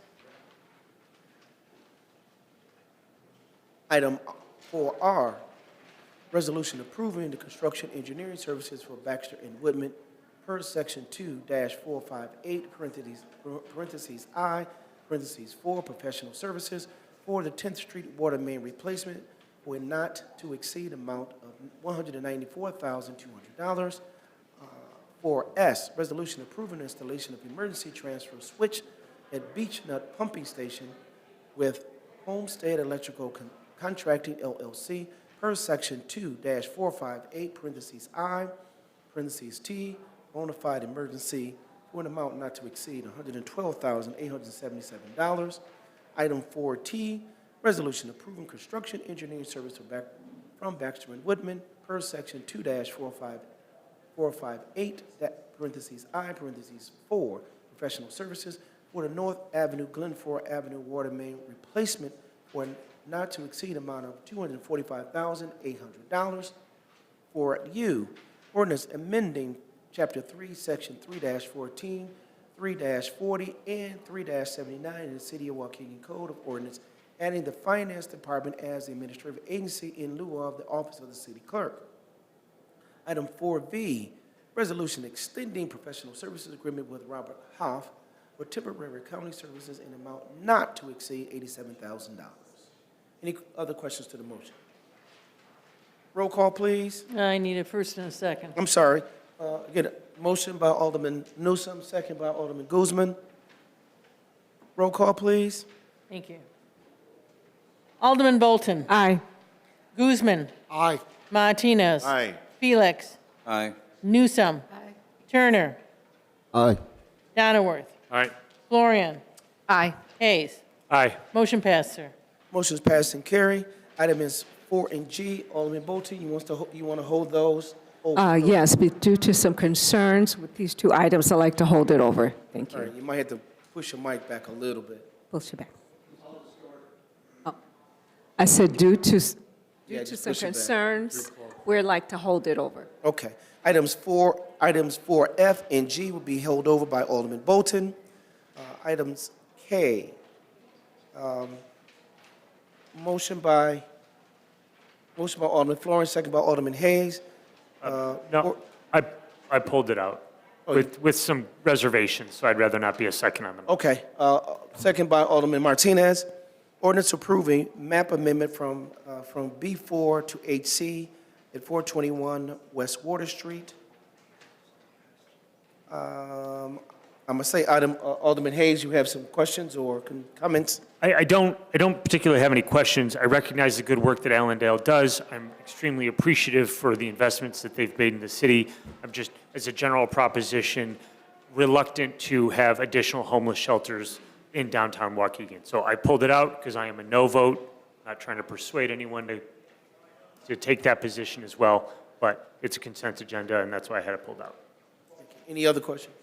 Item 4R, resolution approving the construction engineering services for Baxter and Woodman per section 2-458, parentheses I, parentheses 4, professional services for the 10th Street water main replacement for a not to exceed amount of $194,200. 4S, resolution approving installation of emergency transfer switch at Beach Nut Pumping Station with Homestead Electrical Contracting LLC per section 2-458, parentheses I, parentheses T, bona fide emergency for an amount not to exceed $112,877. Item 4T, resolution approving construction engineering service from Baxter and Woodman per section 2-458, parentheses I, parentheses 4, professional services for the North Avenue, Glenford Avenue water main replacement for not to exceed amount of $245,800. For U, ordinance amending Chapter 3, Section 3-14, 3-40, and 3-79 in the City of Waukegan Code of Ordinance, adding the Finance Department as the administrative agency in lieu of the Office of the City Clerk. Item 4V, resolution extending professional services agreement with Robert Hoff for temporary county services in amount not to exceed $87,000. Any other questions to the motion? Roll call, please. I need a first and a second. I'm sorry. Again, motion by Alderman Newsome, second by Alderman Guzman. Roll call, please. Thank you. Alderman Bolton. Aye. Guzman. Aye. Martinez. Aye. Felix. Aye. Newsome. Turner. Aye. Donnerworth. Aye. Florian. Aye. Hayes. Aye. Motion passed, sir. Motion is passed and carried. Item is 4 and G. Alderman Bolton, you want to hold those? Yes, but due to some concerns with these two items, I'd like to hold it over. Thank All you. right, you might have to push your mic back a little bit. Push it back. Oh. I said due to some push it back. concerns, we'd like to hold it over. Okay. Items 4F and G will be held over by Alderman Bolton. Items K. Motion by Alderman Florence, second by Alderman Hayes. No, I pulled it out with some reservations, so I'd rather not be a second on the motion. Okay. Second by Alderman Martinez. Ordinance approving map amendment from B4 to HC at 421 West Water Street. I'm going to say Alderman Hayes, you have some questions or comments? I don't particularly have any questions. I recognize the good work that Allendale does. I'm extremely appreciative for the investments that they've made in the city. I'm just, as a general proposition, reluctant to have additional homeless shelters in downtown Waukegan. So I pulled it out because I am a no vote, not trying to persuade anyone to take that position as well, but it's a consent agenda, and that's why I had it pulled out. Any other questions?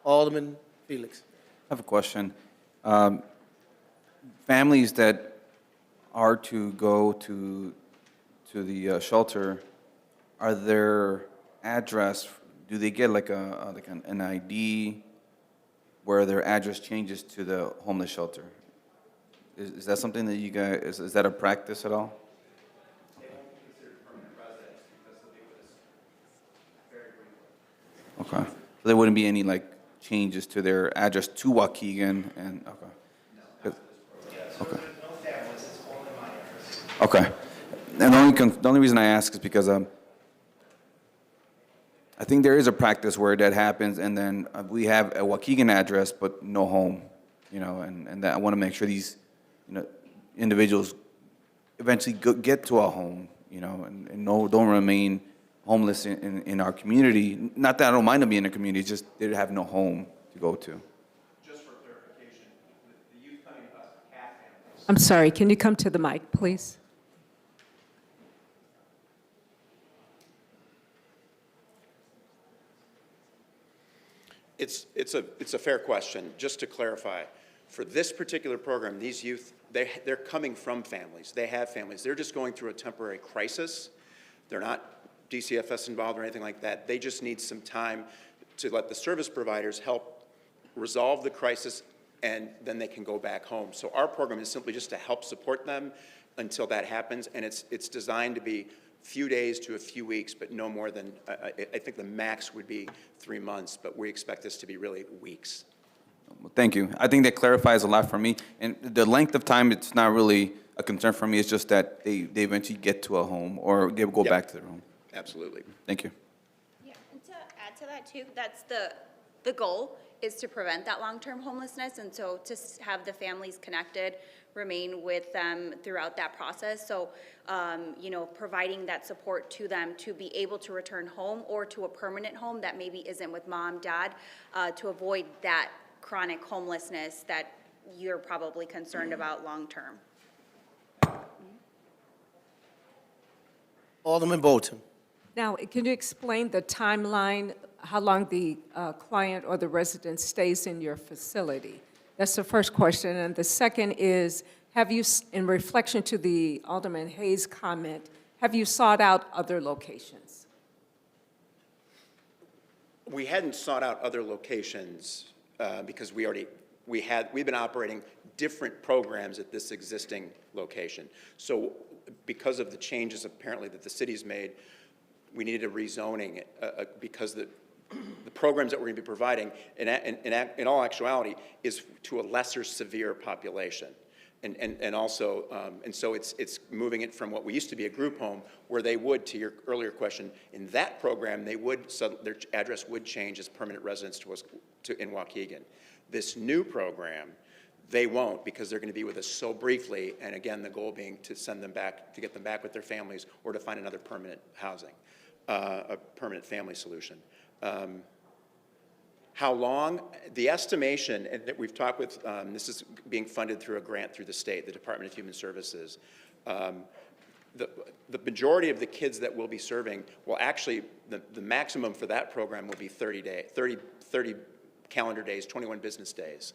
Alderman Felix. I have a question. Families that are to go to the shelter, are their address, do they get like an ID where their address changes to the homeless shelter? Is that something that you guys, is that a practice at all? Okay. So there wouldn't be any like changes to their address to Waukegan and, okay. Okay. Okay. And the only reason I ask is because I think there is a practice where that happens, and then we have a Waukegan address but no home, and that I want to make sure these, individuals eventually get to a home, and don't remain homeless in our community. Not that I don't mind them being in the community, it's just they have no home to go to. Just for clarification, the youth coming to us have families. I'm sorry, can you come to the mic, please? It's a fair question. Just to clarify, for this particular program, these youth, they're coming from families. They have families. They're just going through a temporary crisis. They're not DCFS involved or anything like that. They just need some time to let the service providers help resolve the crisis, and then they can go back home. So our program is simply just to help support them until that happens, and it's designed to be few days to a few weeks, but no more than, I think the max would be 3 months, but we expect this to be really weeks. Well, thank you. I think that clarifies a lot for me. And the length of time, it's not really a concern for me. It's just that they eventually get to a home or they go Yep. back to their home. Absolutely. Thank you. Yeah, and to add to that too, that's the goal is to prevent that long-term homelessness, and so to have the families connected, remain with them throughout that process. So, you know, providing that support to them to be able to return home or to a permanent home that maybe isn't with mom, dad, to avoid that chronic homelessness that you're probably concerned about long-term. Alderman Bolton. Now, can you explain the timeline, how long the client or the resident stays in your facility? That's the first question. And the second is, have you, in reflection to the Alderman Hayes' comment, have you sought out other locations? We hadn't sought out other locations because we've been operating different programs at this existing location. So because of the changes apparently that the city's made, we needed a rezoning because the programs that we're going to be providing, in all actuality, is to a lesser severe population. And also, and so it's moving it from what we used to be a group home, where they would, to your earlier question, in that program, they would, so their address would change as permanent residence in Waukegan. This new program, they won't, because they're going to be with us so briefly, and again, the goal being to send them back, to get them back with their families, or to find another permanent housing, a permanent family solution. How long? The estimation, and that we've talked with, this is being funded through a grant through the state, the Department of Human Services. The majority of the kids that we'll be serving will actually, the maximum for that program will be 30 calendar days, 21 business days.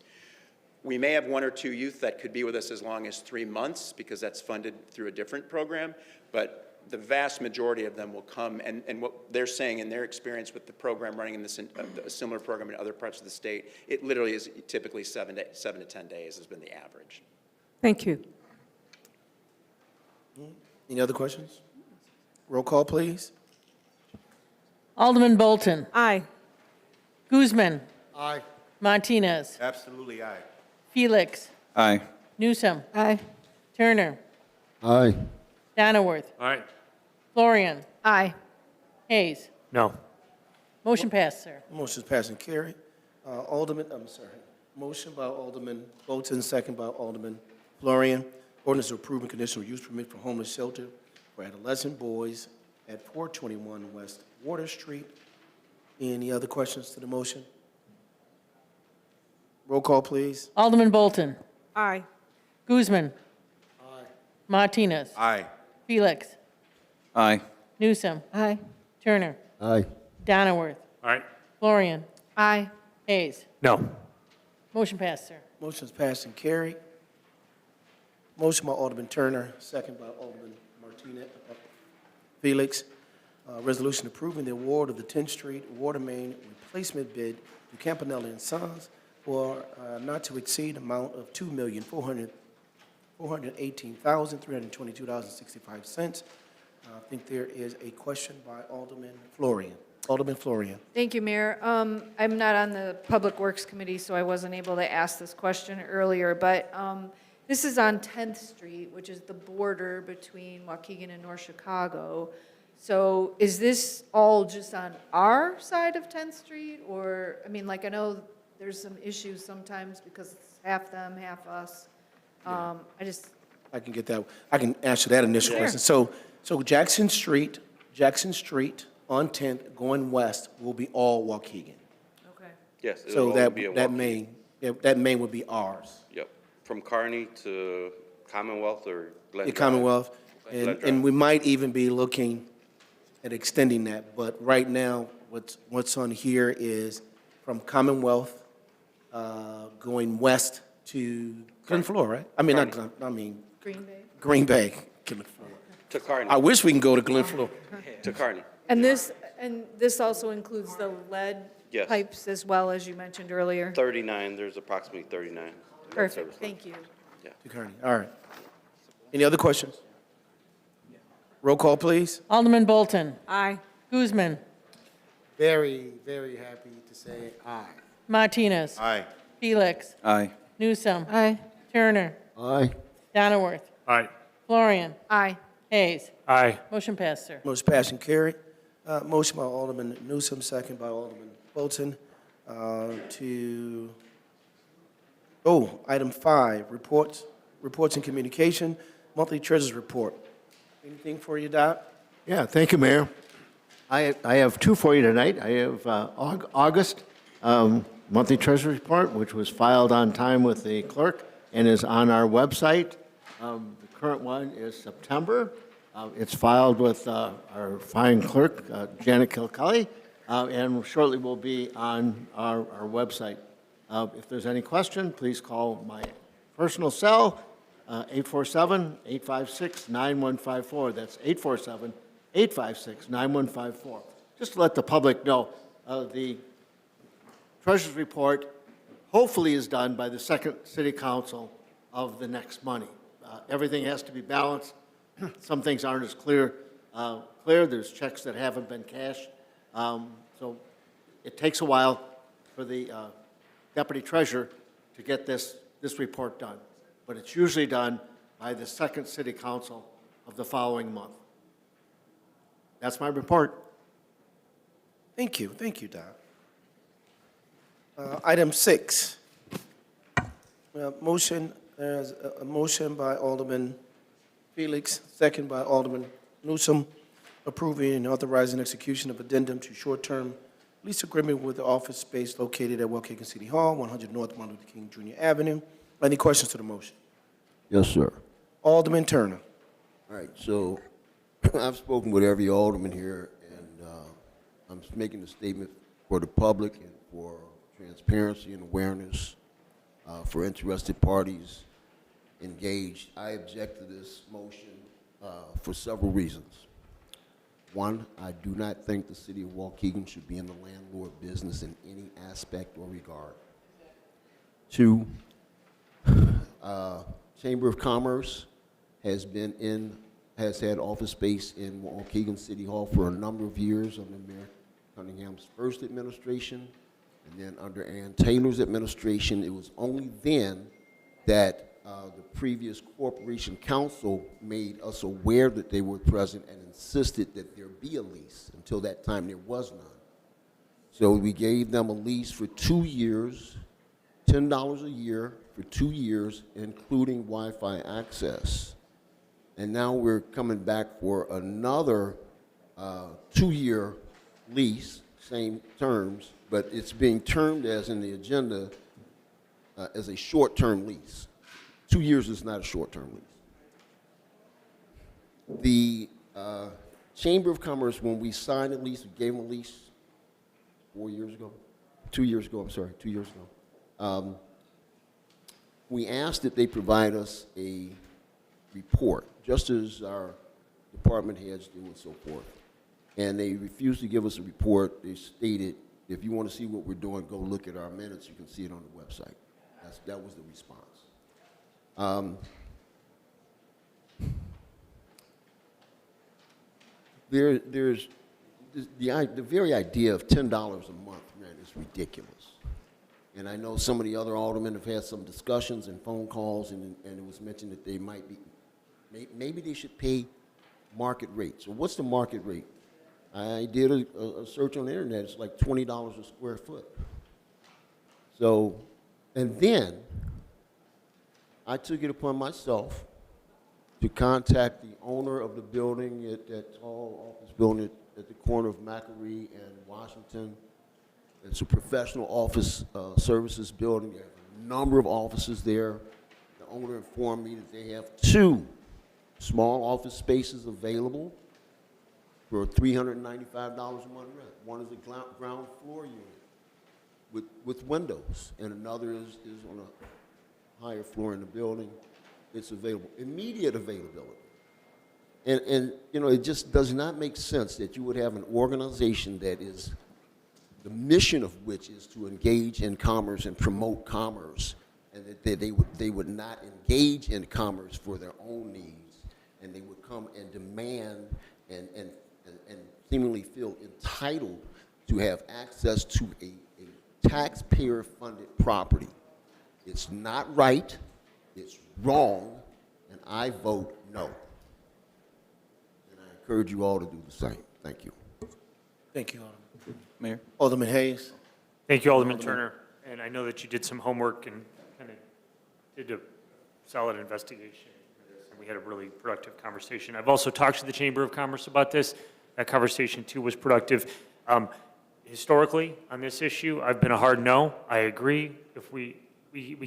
We may have 1 or 2 youth that could be with us as long as 3 months because that's funded through a different program, but the vast majority of them will come, and what they're saying in their experience with the program running in this, a similar program in other parts of the state, it literally is typically 7 to 10 days has been the average. Thank you. Any other questions? Roll call, please. Alderman Bolton. Aye. Guzman. Aye. Martinez. Absolutely aye. Felix. Aye. Newsom. Aye. Turner. Aye. Donnerworth. Aye. Florian. Aye. Hayes. No. Motion passed, sir. Motion's passed and carried. Motion by Alderman Bolton, second by Alderman Florian. Ordinance to approve conditional use permit for homeless shelter for adolescent boys at 421 West Water Street. Any other questions to the motion? Roll call, please. Alderman Bolton. Aye. Guzman. Aye. Martinez. Aye. Felix. Aye. Newsom. Aye. Turner. Aye. Donnerworth. Aye. Florian. Aye. Hayes. No. Motion passed, sir. Motion's passed and carried. Motion by Alderman Turner, second by Alderman Martinez. Felix, resolution approving the award of the 10th Street water main replacement bid to Campanelli and Sons for not to exceed amount of $2,418,322.65. I think there is a question by Alderman Florian. Alderman Florian. Thank you, Mayor. I'm not on the Public Works Committee, so I wasn't able to ask this question earlier, but this is on 10th Street, which is the border between Waukegan and North Chicago. So is this all just on our side of 10th Street? Or, I mean, like, I know there's some issues sometimes because it's half them, half us. I can get that. I can answer that initial question. So Jackson Street on 10th going west will be all Waukegan. Okay. Yes, So it'll all be a that Waukegan. main would be ours. Yep, from Kearney to Commonwealth or Glen The Drive. Commonwealth, Glen and Drive. we might even be looking at extending that. But right now, what's on here is from Commonwealth going west to Glen Fleur, right? I mean, not Glen, I mean, Green Bay. Green Bay, Glen Fleur. To Kearney. I wish we can go to Glen Fleur. To Kearney. And this also includes the lead Yes. pipes as well, as you mentioned earlier? 39, there's approximately 39. Perfect, thank you. To Kearney, all right. Any other questions? Roll call, please. Alderman Bolton. Aye. Guzman. Very, very happy to say aye. Martinez. Aye. Felix. Aye. Newsom. Aye. Turner. Aye. Donnerworth. Aye. Florian. Aye. Hayes. Aye. Motion passed, sir. Motion passed and carried. Motion by Alderman Newsom, second by Alderman Bolton, item 5, reports and communication, monthly treasurer's report. Anything for you, Doc? Yeah, thank you, Mayor. I have two for you tonight. I have August monthly treasury report, which was filed on time with the clerk and is on our website. The current one is September. It's filed with our fine clerk, Janet Kilkelly, and shortly will be on our website. If there's any question, please call my personal cell, 847-856-9154. That's 847-856-9154. Just to let the public know, the Treasurer's report hopefully is done by the second city council of the next money. Everything has to be balanced. Some things aren't as clear. There's checks that haven't been cashed. So it takes a while for the deputy treasurer to get this report done. But it's usually done by the second city council of the following month. That's my report. Thank you, Doc. Item 6. There's a motion by Alderman Felix, second by Alderman Newsom, approving and authorizing execution of addendum to short-term lease agreement with the office space located at Waukegan City Hall, 100 North Martin Luther King Jr. Avenue. Any questions to the motion? Yes, sir. Alderman Turner. All right, so I've spoken with every alderman here, and I'm making a statement for the public and for transparency and awareness for interested parties engaged. I object to this motion for several reasons. One, I do not think the city of Waukegan should be in the landlord business in any aspect or regard. Two, Chamber of Commerce has had office space in Waukegan City Hall for a number of years under Mayor Cunningham's first administration, and then under Ann Taylor's administration. It was only then that the previous corporation council made us aware that they were present and insisted that there be a lease. Until that time, there was none. So we gave them a lease for 2 years, $10 a year for 2 years, including Wi-Fi access. And now we're coming back for another 2-year lease, same terms, but it's being termed as in the agenda as a short-term lease. 2 years is not a short-term lease. The Chamber of Commerce, when we signed a lease, we gave them a lease 2 years ago, we asked that they provide us a report, just as our department heads do and so forth. And they refused to give us a report. They stated, if you want to see what we're doing, go look at our minutes. You can see it on the website. That was the response. There's the very idea of $10 a month, man, is ridiculous. And I know some of the other aldermen have had some discussions and phone calls, and it was mentioned that they might be, maybe they should pay market rate. So what's the market rate? I did a search on the internet. It's like $20 a square foot. So, and then I took it upon myself to contact the owner of the building, that tall office building at the corner of Macquarie and Washington. It's a professional office services building. There are a number of offices there. The owner informed me that they have 2 small office spaces available for $395 a month rent. One is a ground floor unit. with windows, and another is on a higher floor in the building. It's available, immediate availability. And you know, it just does not make sense that you would have an organization that is, the mission of which is to engage in commerce and promote commerce, and that they would not engage in commerce for their own needs, and they would come and demand and seemingly feel entitled to have access to a taxpayer-funded property. It's not right, it's wrong, and I vote no. And I encourage you all to do the same. Thank you. Thank you, Alderman. Mayor? Alderman Hayes. Thank you, Alderman Turner. And I know that you did some homework and kind of did a solid investigation. And we had a really productive conversation. I've also talked to the Chamber of Commerce about this. That conversation, too, was productive. Historically, on this issue, I've been a hard no. I agree. If we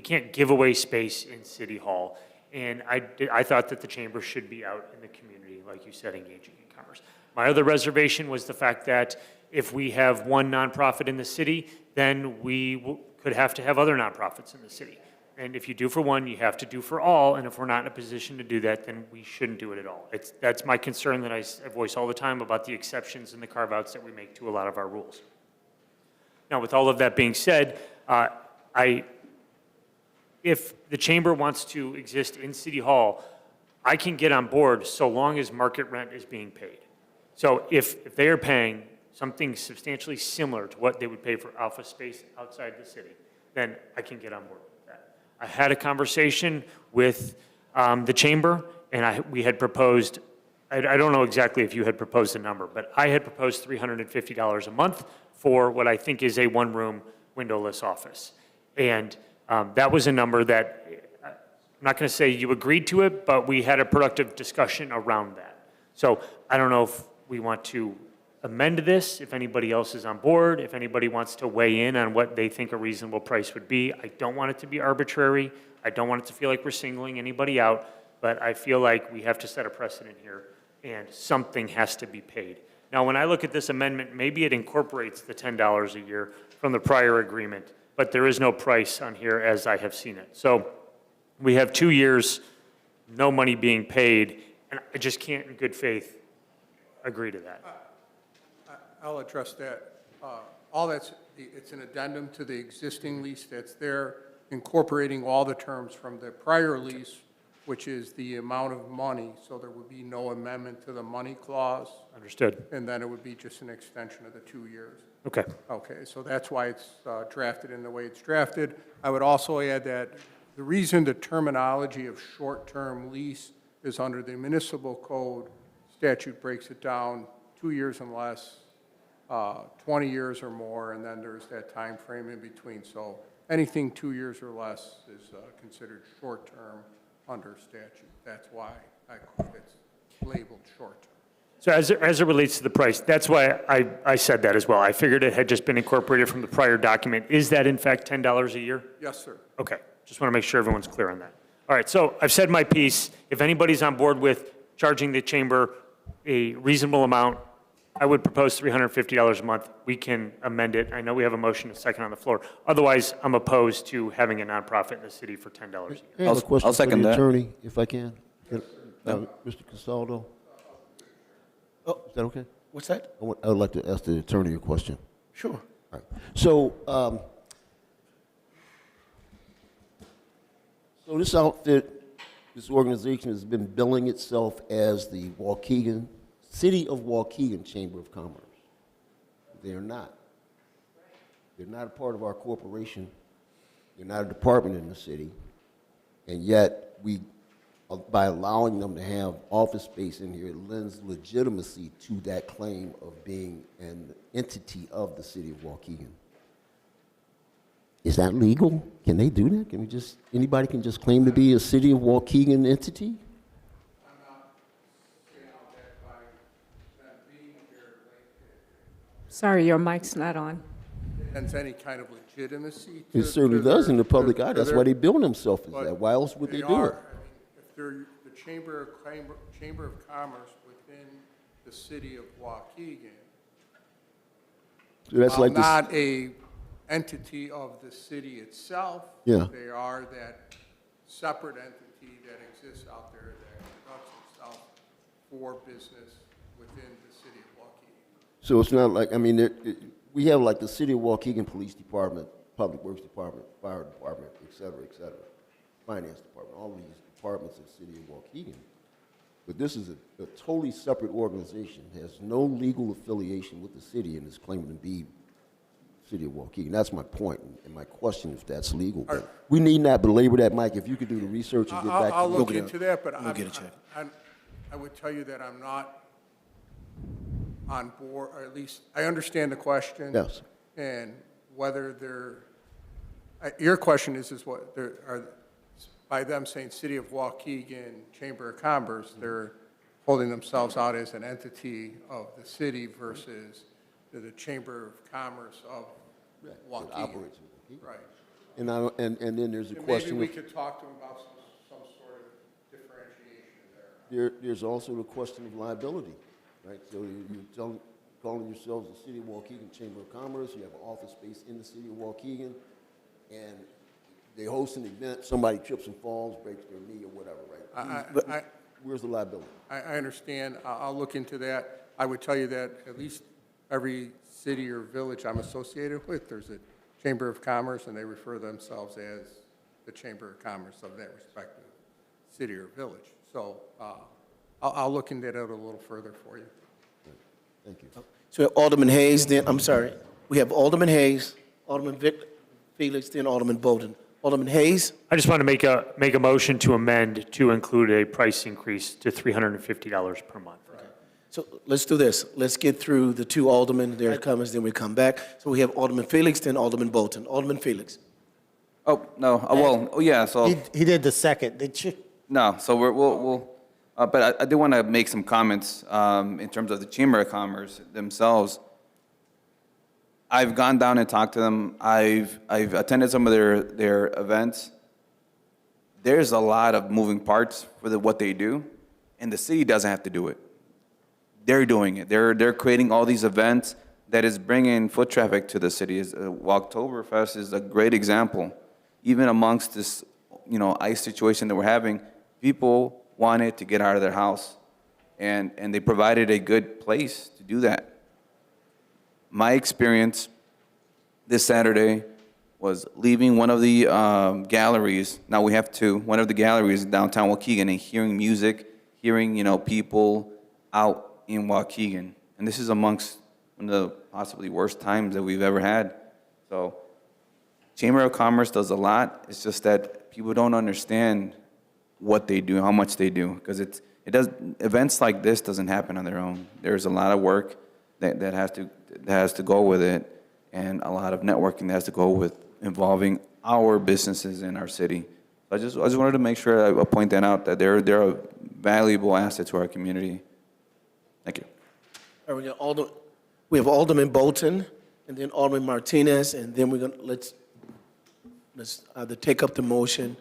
can't give away space in City Hall. And I thought that the Chamber should be out in the community, like you said, engaging in commerce. My other reservation was the fact that if we have one nonprofit in the city, then we could have to have other nonprofits in the city. And if you do for one, you have to do for all. And if we're not in a position to do that, then we shouldn't do it at all. That's my concern that I voice all the time about the exceptions and the carve-outs that we make to a lot of our rules. Now, with all of that being said, if the Chamber wants to exist in City Hall, I can get on board so long as market rent is being paid. So if they are paying something substantially similar to what they would pay for office space outside the city, then I can get on board with that. I had a conversation with the Chamber, and we had proposed, I don't know exactly if you had proposed a number, but I had proposed $350 a month for what I think is a one-room windowless office. And that was a number that, I'm not going to say you agreed to it, but we had a productive discussion around that. So I don't know if we want to amend this, if anybody else is on board, if anybody wants to weigh in on what they think a reasonable price would be. I don't want it to be arbitrary. I don't want it to feel like we're singling anybody out, but I feel like we have to set a precedent here, and something has to be paid. Now, when I look at this amendment, maybe it incorporates the $10 a year from the prior agreement, but there is no price on here as I have seen it. So we have 2 years, no money being paid, and I just can't in good faith agree to that. I'll address that. All that's, it's an addendum to the existing lease that's there, incorporating all the terms from the prior lease, which is the amount of money, so there would be no amendment to the money clause. Understood. And then it would be just an extension of the 2 years. Okay. Okay, so that's why it's drafted in the way it's drafted. I would also add that the reason the terminology of short-term lease is under the municipal code statute breaks it down 2 years and less, 20 years or more, and then there's that time frame in between. So anything 2 years or less is considered short-term under statute. That's why it's labeled short-term. So as it relates to the price, that's why I said that as well. I figured it had just been incorporated from the prior document. Is that in fact $10 a year? Yes, sir. Okay, just want to make sure everyone's clear on that. All right, so I've said my piece. If anybody's on board with charging the Chamber a reasonable amount, I would propose $350 a month. We can amend it. I know we have a motion, a second on the floor. Otherwise, I'm opposed to having a nonprofit in the city for $10 a year. I have a question I'll second for the that. attorney, if I can. Mr. Casaldo? Oh, Is that okay? what's that? I would like to ask the attorney a question. Sure. All right. So this outfit, this organization has been billing itself as the City of Waukegan Chamber of Commerce. They're not. They're not a part of our corporation. They're not a department in the city. And yet, by allowing them to have office space in here, it lends legitimacy to that claim of being an entity of the city of Waukegan. Is that legal? Can they do that? Anybody can just claim to be a city of Waukegan entity? Sorry, your mic's not on. And any kind of legitimacy It certainly does in the public eye. That's why they bill themselves as But that. Why else would they do it? I mean, if they're the Chamber of Commerce within the city of Waukegan, So that's like not a entity of the city itself. Yeah. They are that separate entity that exists out there that conducts itself for business within the city of Waukegan. So it's not like, I mean, we have like the City of Waukegan Police Department, Public Works Department, Fire Department, et cetera, Finance Department, all these departments in the City of Waukegan. But this is a totally separate organization, has no legal affiliation with the city and is claiming to be City of Waukegan. That's my point, and my question if that's legal. But we need not belabor that, Mike. If you could do the research and get back to I'll me. look into that, but We'll get it checked. I would tell you that I'm not on board, or at least I understand the question. Yes. And whether your question is what, by them saying City of Waukegan Chamber of Commerce, they're holding themselves out as an entity of the city versus the Chamber of Commerce of Waukegan. Operates in Waukegan. Right. And then there's a And question. maybe we could talk to them about some sort of differentiation there. There's also the question of liability, right? So you're calling yourselves the City of Waukegan Chamber of Commerce, you have an office space in the City of Waukegan, and they host an event, somebody trips and falls, breaks their knee or whatever, right? Where's the liability? I understand. I'll look into that. I would tell you that at least every city or village I'm associated with, there's a Chamber of Commerce, and they refer themselves as the Chamber of Commerce of that respective city or village. So I'll look into that a little further for you. Thank you. So Alderman Hayes, then, I'm sorry, we have Alderman Hayes, Alderman Felix, then Alderman Bolden. Alderman Hayes? I just want to make a motion to amend to include a price increase to $350 per month. So let's do this. Let's get through the two aldermen, their comments, then we come back. So we have Alderman Felix, then Alderman Bolden. Alderman Felix. Oh, no, yeah, so. He did the second, did you? No, so we'll but I do want to make some comments in terms of the Chamber of Commerce themselves. I've gone down and talked to them. I've attended some of their events. There's a lot of moving parts for what they do, and the city doesn't have to do it. They're doing it. They're creating all these events that is bringing foot traffic to the city. Woktoberfest is a great example. Even amongst this, ICE situation that we're having, people wanted to get out of their house, and they provided a good place to do that. My experience this Saturday was leaving one of the galleries. Now we have two. One of the galleries in downtown Waukegan, and hearing music, hearing people out in Waukegan, and this is amongst one of the possibly worst times that we've ever had. So, Chamber of Commerce does a lot. It's just that people don't understand what they do, how much they do, because events like this doesn't happen on their own. There's a lot of work that has to go with it, and a lot of networking that has to go with involving our businesses in our city. I just wanted to make sure I point that out, that they're a valuable asset to our community. Thank you. All right, we have Alderman Bolden, and then Alderman Martinez, and then let's either take up the motion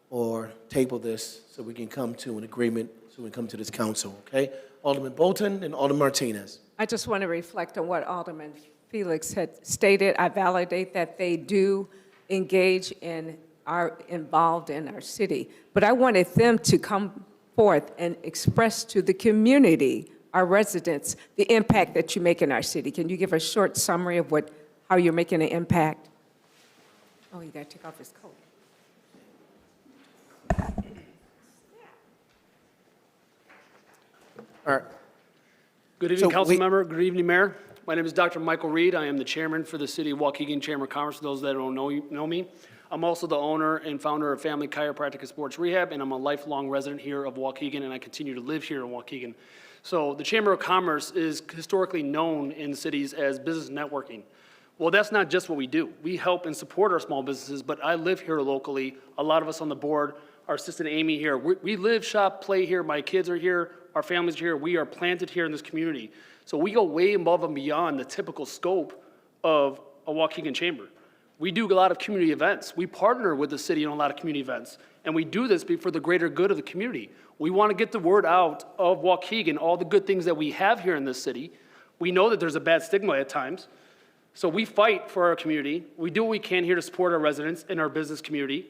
or table this so we can come to an agreement, so we can come to this council, okay? Alderman Bolden and Alderman Martinez. I just want to reflect on what Alderman Felix had stated. I validate that they do engage and are involved in our city. But I wanted them to come forth and express to the community, our residents, the impact that you make in our city. Can you give a short summary of how you're making an impact? Oh, you got to take off his coat. All right. Good evening, council member. Good evening, mayor. My name is Dr. Michael Reed. I am the chairman for the City of Waukegan Chamber of Commerce, for those that don't know me. I'm also the owner and founder of Family Chiropractic and Sports Rehab, and I'm a lifelong resident here of Waukegan, and I continue to live here in Waukegan. So the Chamber of Commerce is historically known in cities as business networking. Well, that's not just what we do. We help and support our small businesses, but I live here locally. A lot of us on the board, our assistant Amy here, we live, shop, play here. My kids are here. Our families are here. We are planted here in this community. So we go way above and beyond the typical scope of a Waukegan Chamber. We do a lot of community events. We partner with the city on a lot of community events. And we do this for the greater good of the community. We want to get the word out of Waukegan, all the good things that we have here in this city. We know that there's a bad stigma at times. So we fight for our community. We do what we can here to support our residents and our business community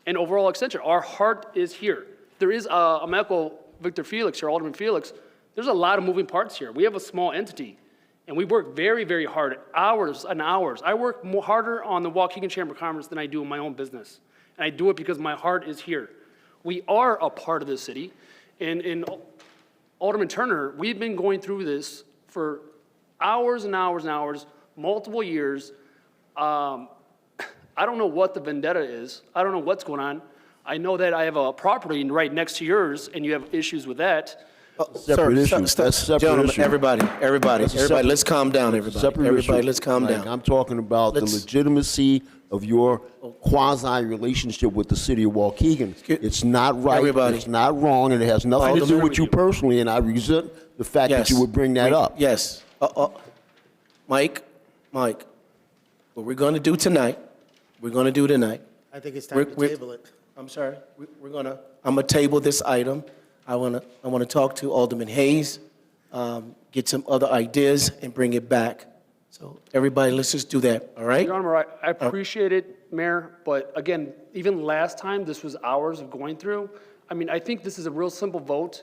and overall extension. Our heart is here. There is, I'm echo Victor Felix here, Alderman Felix. There's a lot of moving parts here. We have a small entity, and we work very, very hard, hours and hours. I work harder on the Waukegan Chamber of Commerce than I do in my own business. And I do it because my heart is here. We are a part of the city. And Alderman Turner, we've been going through this for hours and hours and hours, multiple years. I don't know what the vendetta is. I don't know what's going on. I know that I have a property right next to yours, and you have issues with that. Separate issue. That's a separate Gentlemen, issue. everybody, let's calm down, everybody. Separate Everybody, issue. let's calm Like, down. I'm talking about the legitimacy of your quasi-relationship with the city of Waukegan. It's not right, Everybody. it's not wrong, and it has nothing to do with you personally, and I resent the fact that you would bring that up. Yes. Mike, what we're going to do tonight, I think it's time to table it. I'm sorry, I'm going to table this item. I want to talk to Alderman Hayes, get some other ideas and bring it back. So everybody, let's just do that, all right? Your Honor, I appreciate it, Mayor, but again, even last time, this was hours of going through. I mean, I think this is a real simple vote.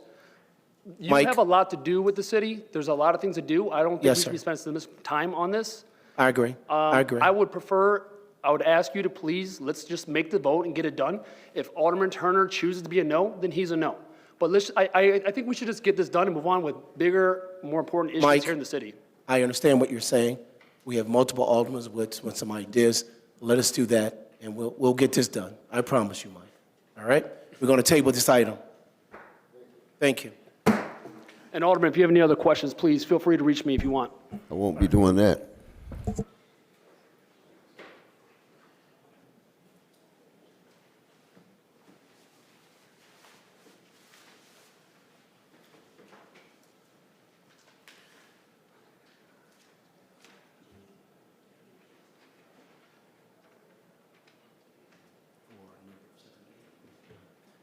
You Mike? have a lot to do with the city. There's a lot of things to do. I don't think Yes, we should be sir. spending this time on this. I agree. I agree. I would ask you to please, let's just make the vote and get it done. If Alderman Turner chooses to be a no, then he's a no. But I think we should just get this done and move on with bigger, more important issues Mike? here in the city. I understand what you're saying. We have multiple aldermen with some ideas. Let us do that, and we'll get this done. I promise you, Mike. All right? We're going to table this item. Thank you. And Alderman, if you have any other questions, please feel free to reach me if you want. I won't be doing that.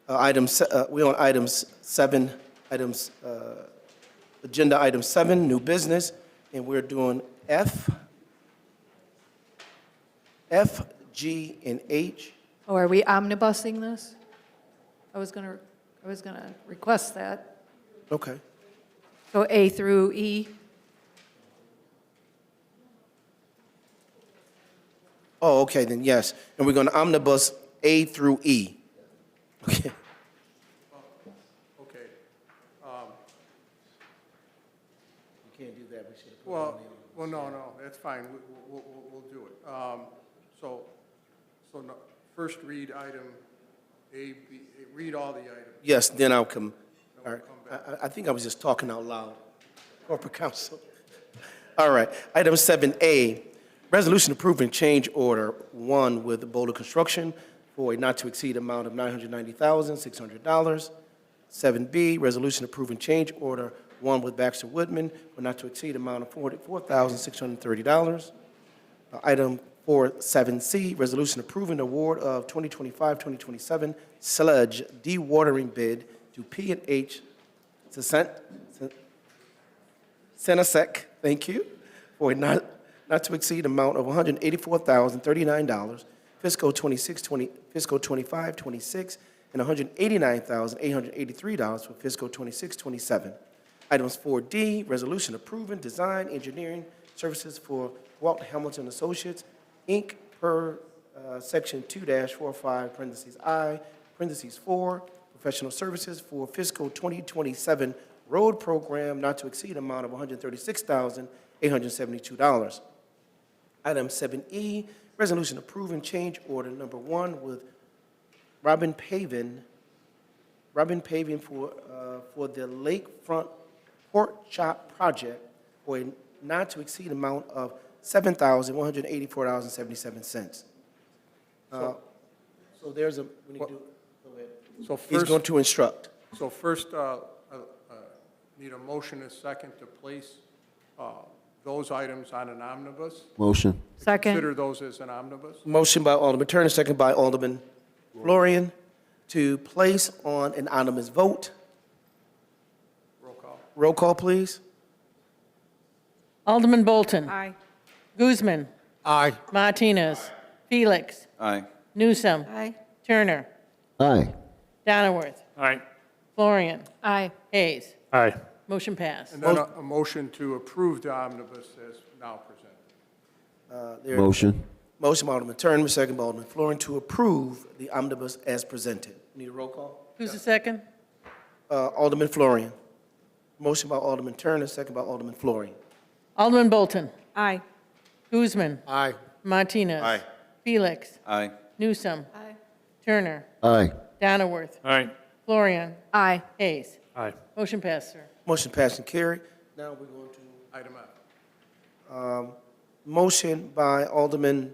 We're on agenda item 7, new business, and we're doing F, G, and H. Oh, are we omnibusing this? I was gonna request that. Okay. So A through E? Oh, okay, then yes. And we're going to omnibus A through E. Okay. Okay. You can't do that. We should have Well, no, that's fine. We'll do it. So no, first read item A, B, read all the items. Yes, then I'll come. All right. I think I was just talking out loud. Corporate counsel. All right. Item 7A, resolution approving change order 1 with Boulder Construction for a not to exceed amount of $990,600. 7B, resolution approving change order 1 with Baxter Woodman for not to exceed amount of $44,630. Item 7C, resolution approving award of 2025-2027 sludge dewatering bid to P&H Senasec, thank you, for a not to exceed amount of $184,039, fiscal 25-26, and $189,883 for fiscal 26-27. Items 4D, resolution approving design engineering services for Walt Hamilton Associates, Inc., per section 2-45, parentheses I, parentheses 4, professional services for fiscal 2027 road program not to exceed amount of $136,872. Item 7E, resolution approving change order number 1 with Robin Paving for the Lakefront Pork Chop project for a not to exceed amount of $7,184.77. So there's a, we need to do, go ahead. So He's first, going to instruct. so first, need a motion and second to place those items on an omnibus. Motion. Second. Consider those as an omnibus. Motion by Alderman Turner, second by Alderman Florian, to place on an anonymous vote. Roll call. Roll call, please. Alderman Bolton. Aye. Guzman. Aye. Martinez. Felix. Aye. Newsom. Aye. Turner. Aye. Donnerworth. Aye. Florian. Aye. Hayes. Aye. Motion passed. And then a motion to approve the omnibus as now presented. Motion. Motion by Alderman Turner, second by Alderman Florian, to approve the omnibus as presented. Need a roll call? Who's the second? Alderman Florian. Motion by Alderman Turner, second by Alderman Florian. Alderman Bolton. Aye. Guzman. Aye. Martinez. Aye. Felix. Aye. Newsom. Aye. Turner. Aye. Donnerworth. Aye. Florian. Aye. Hayes. Aye. Motion passed, sir. Motion passed and carried. Now we're going to Item F. motion by Alderman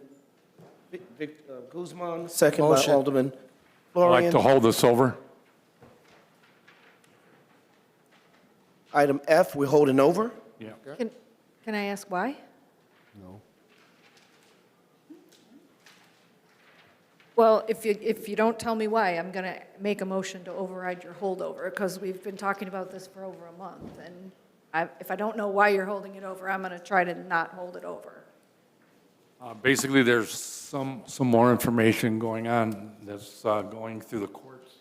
Guzman, second by Motion. Alderman I'd like Florian. to hold this over. Item F, we're holding over. Yeah. Can I ask why? No. Well, if you don't tell me why, I'm going to make a motion to override your holdover, because we've been talking about this for over a month, and if I don't know why you're holding it over, I'm going to try to not hold it over. Basically, there's some more information going on that's going through the courts,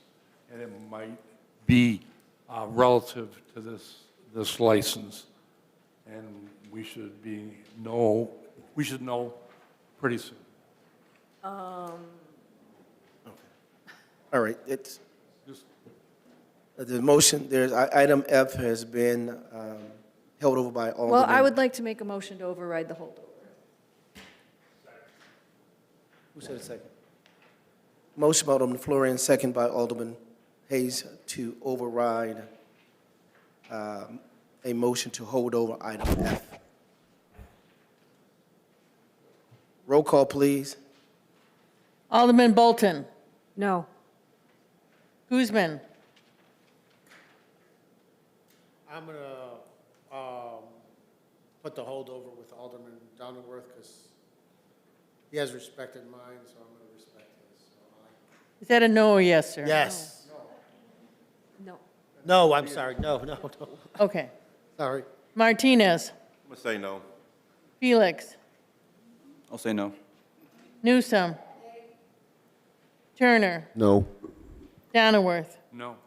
and it might be relative to this license. And we should know pretty soon. All right, it's, the motion, item F has been held over by Alderman. Well, I would like to make a motion to override the holdover. Who said a second? Motion by Alderman Florian, second by Alderman Hayes to override a motion to hold over item F. Roll call, please. Alderman Bolton. No. Guzman. I'm going to put the holdover with Alderman Donnerworth because he has respected mine, so I'm going to respect his. So Is that a no or yes, sir? yes. No. No, I'm sorry. No. Okay. Sorry. Martinez. I'm gonna say no. Felix. I'll say no. Newsom. Turner. No. Donnerworth. No.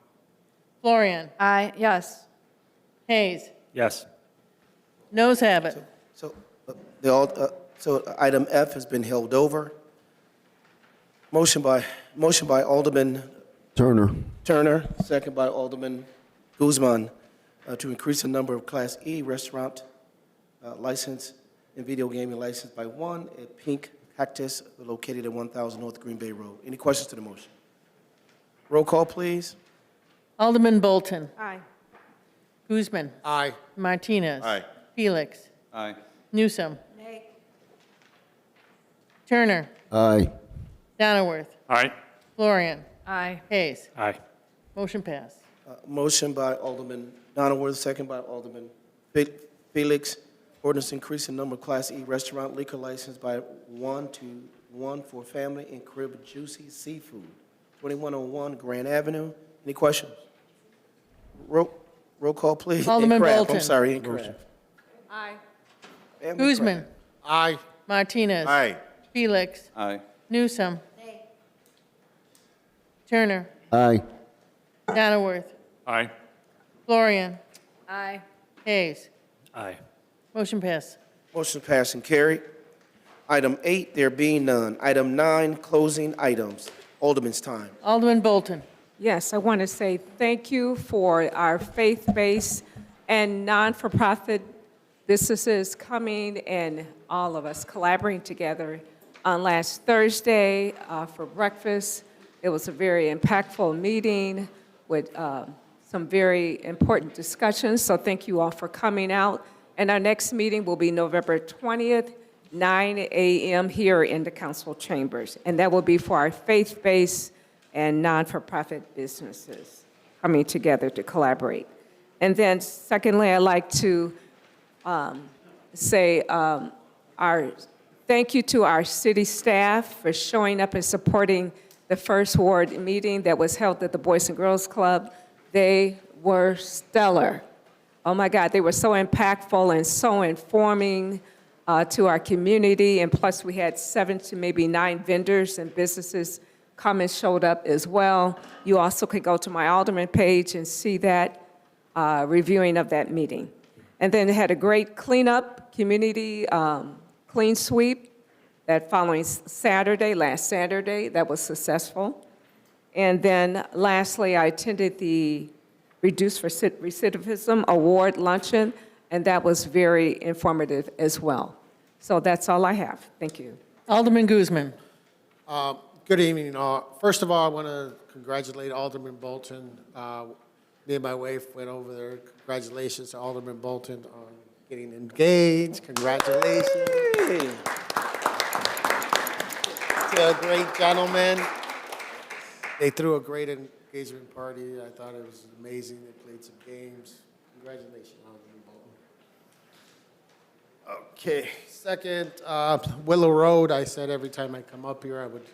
Florian. Aye, yes. Hayes. Yes. Noes have it. So, so item F has been held over. Motion by Alderman Turner. second by Alderman Guzman, to increase the number of Class E restaurant license and video gaming license by one at Pink Cactus, located at 1000 North Green Bay Road. Any questions to the motion? Roll call, please. Alderman Bolton. Aye. Guzman. Aye. Martinez. Aye. Felix. Aye. Newsom. Turner. Aye. Donnerworth. Aye. Florian. Aye. Hayes. Aye. Motion passed. Motion by Alderman Donnerworth, second by Alderman Felix. Ordinance increasing number of Class E restaurant liquor license by one for family and crib juicy seafood, 2101 Grand Avenue. Any questions? Roll call, please. Alderman Craft, Bolton. I'm sorry, Craft. Aye. Family Guzman. Craft. Aye. Martinez. Aye. Felix. Aye. Newsom. Turner. Aye. Donnerworth. Aye. Florian. Aye. Hayes. Aye. Motion passed and carried. Item 8, there being none. Item 9, closing items. Alderman's time. Alderman Bolton. Yes, I want to say thank you for our faith-based and non-for-profit businesses coming and all of us collaborating together on last Thursday for breakfast. It was a very impactful meeting with some very important discussions, so thank you all for coming out. And our next meeting will be November 20th, 9 a.m. here in the council chambers. And that will be for our faith-based and non-for-profit businesses coming together to collaborate. And then secondly, I'd like to say our thank you to our city staff for showing up and supporting the first ward meeting that was held at the Boys and Girls Club. They were stellar. Oh my God, they were so impactful and so informing. to our community, and plus we had 7 to maybe 9 vendors and businesses come and showed up as well. You also could go to my Alderman page and see that reviewing of that meeting. And then it had a great cleanup, community clean sweep that following Saturday, last Saturday, that was successful. And then lastly, I attended the Reduced Recidivism Award Luncheon, and that was very informative as well. So that's all I have. Thank you. Alderman Guzman. Good evening. First of all, I want to congratulate Alderman Bolton. Me and my wife went over there. Congratulations to Alderman Bolton on getting engaged. Congratulations. To a great gentleman. They threw a great engagement party. I thought it was amazing. They played some games. Congratulations, Alderman Bolton. Okay, second, Willow Road. I said every time I come up here, I would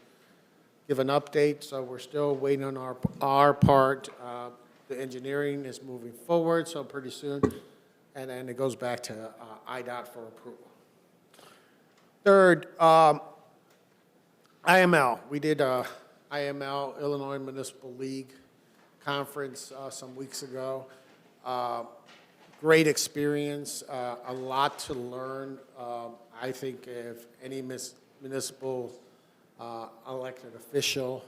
give an update. So we're still waiting on our part. The engineering is moving forward, so pretty soon. And then it goes back to IDOT for approval. Third, IML. We did IML, Illinois Municipal League conference some weeks ago. Great experience, a lot to learn. I think if any municipal elected official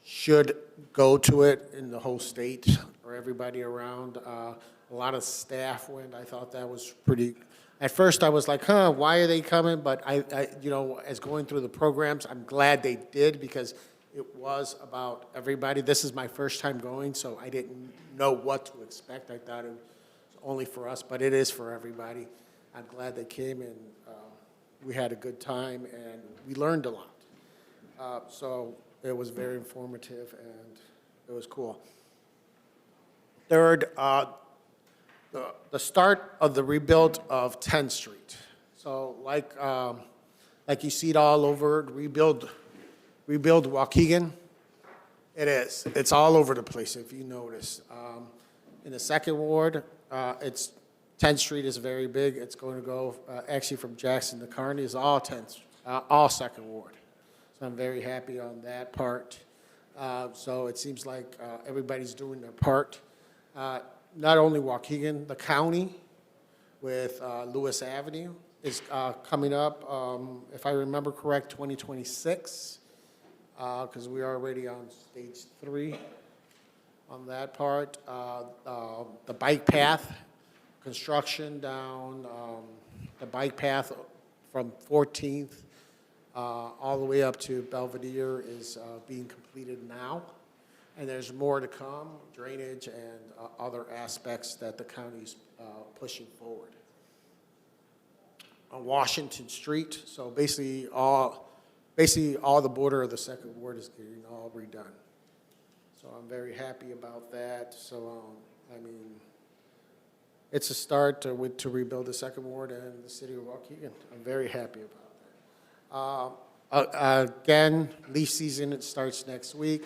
should go to it in the whole state or everybody around. A lot of staff went. I thought that was pretty. At first, I was like, why are they coming? But I, you know, as going through the programs, I'm glad they did because it was about everybody. This is my first time going, so I didn't know what to expect. I thought it was only for us, but it is for everybody. I'm glad they came, and we had a good time, and we learned a lot. So it was very informative, and it was cool. Third, the start of the rebuild of 10th Street. So like you see it all over, rebuild Waukegan. It is. It's all over the place, if you notice. In the second ward, 10th Street is very big. It's going to go, actually from Jackson to Kearney is all 10th, all second ward. So I'm very happy on that part. So it seems like everybody's doing their part. Not only Waukegan, the county with Lewis Avenue is coming up, if I remember correct, 2026, because we are already on stage 3 on that part. The bike path construction down the bike path from 14th all the way up to Belvedere is being completed now. And there's more to come, drainage and other aspects that the county's pushing forward. On Washington Street, so basically all the border of the second ward is getting all redone. So I'm very happy about that. So, I mean, it's a start to rebuild the second ward and the city of Waukegan. I'm very happy about that. Again, leaf season, it starts next week.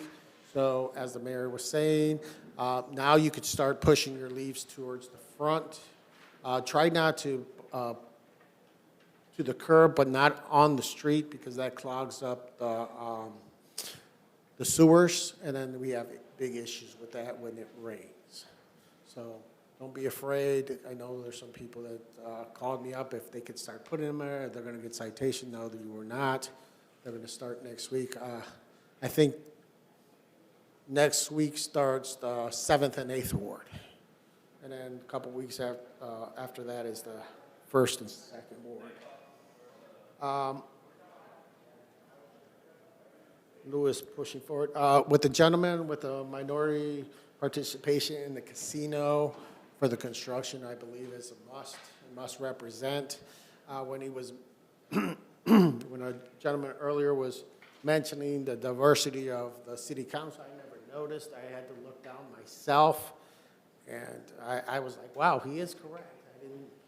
So as the mayor was saying, now you could start pushing your leaves towards the front. Try not to the curb, but not on the street because that clogs up the sewers, and then we have big issues with that when it rains. So don't be afraid. I know there's some people that called me up if they could start putting them there. They're going to get citation. No, that you were not. They're going to start next week. I think next week starts the 7th and 8th ward. And then a couple weeks after that is the 1st and 2nd ward. Lewis pushing forward. With the gentleman with the minority participation in the casino for the construction, I believe is a must. It must represent. When he was, when a gentleman earlier was mentioning the diversity of the city council, I never noticed. I had to look down myself, and I was like, wow, he is correct.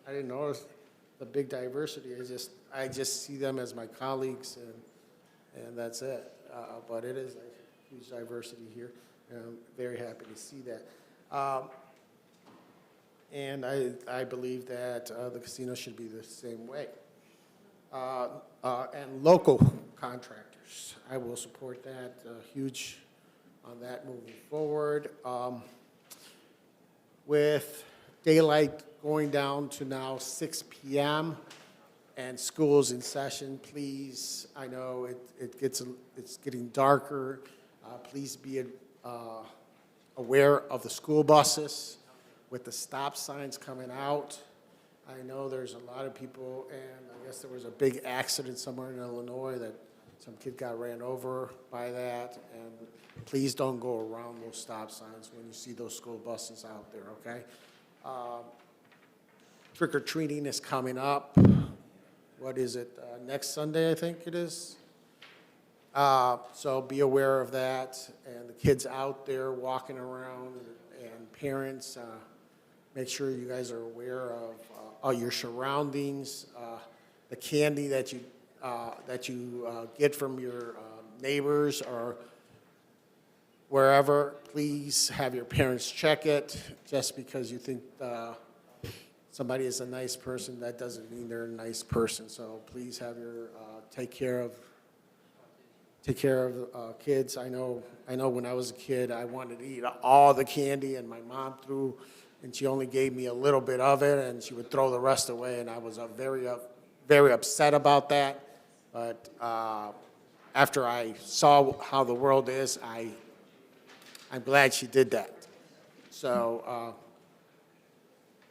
I didn't notice the big diversity. I just see them as my colleagues, and that's it. But it is a huge diversity here, and I'm very happy to see that. And I believe that the casino should be the same way. and local contractors. I will support that, huge on that moving forward. With daylight going down to now 6 p.m. and schools in session, please, I know it's getting darker. Please be aware of the school buses with the stop signs coming out. I know there's a lot of people, and I guess there was a big accident somewhere in Illinois that some kid got ran over by that, and please don't go around those stop signs when you see those school buses out there, okay? Trick-or-treating is coming up. What is it, next Sunday, I think it is? So be aware of that, and the kids out there walking around, and parents, make sure you guys are aware of your surroundings, the candy that you get from your neighbors or wherever. Please have your parents check it. Just because you think somebody is a nice person, that doesn't mean they're a nice person. So please have your take care of kids. I know when I was a kid, I wanted to eat all the candy, and my mom threw, and she only gave me a little bit of it, and she would throw the rest away, and I was very upset about that. But after I saw how the world is, I'm glad she did that. So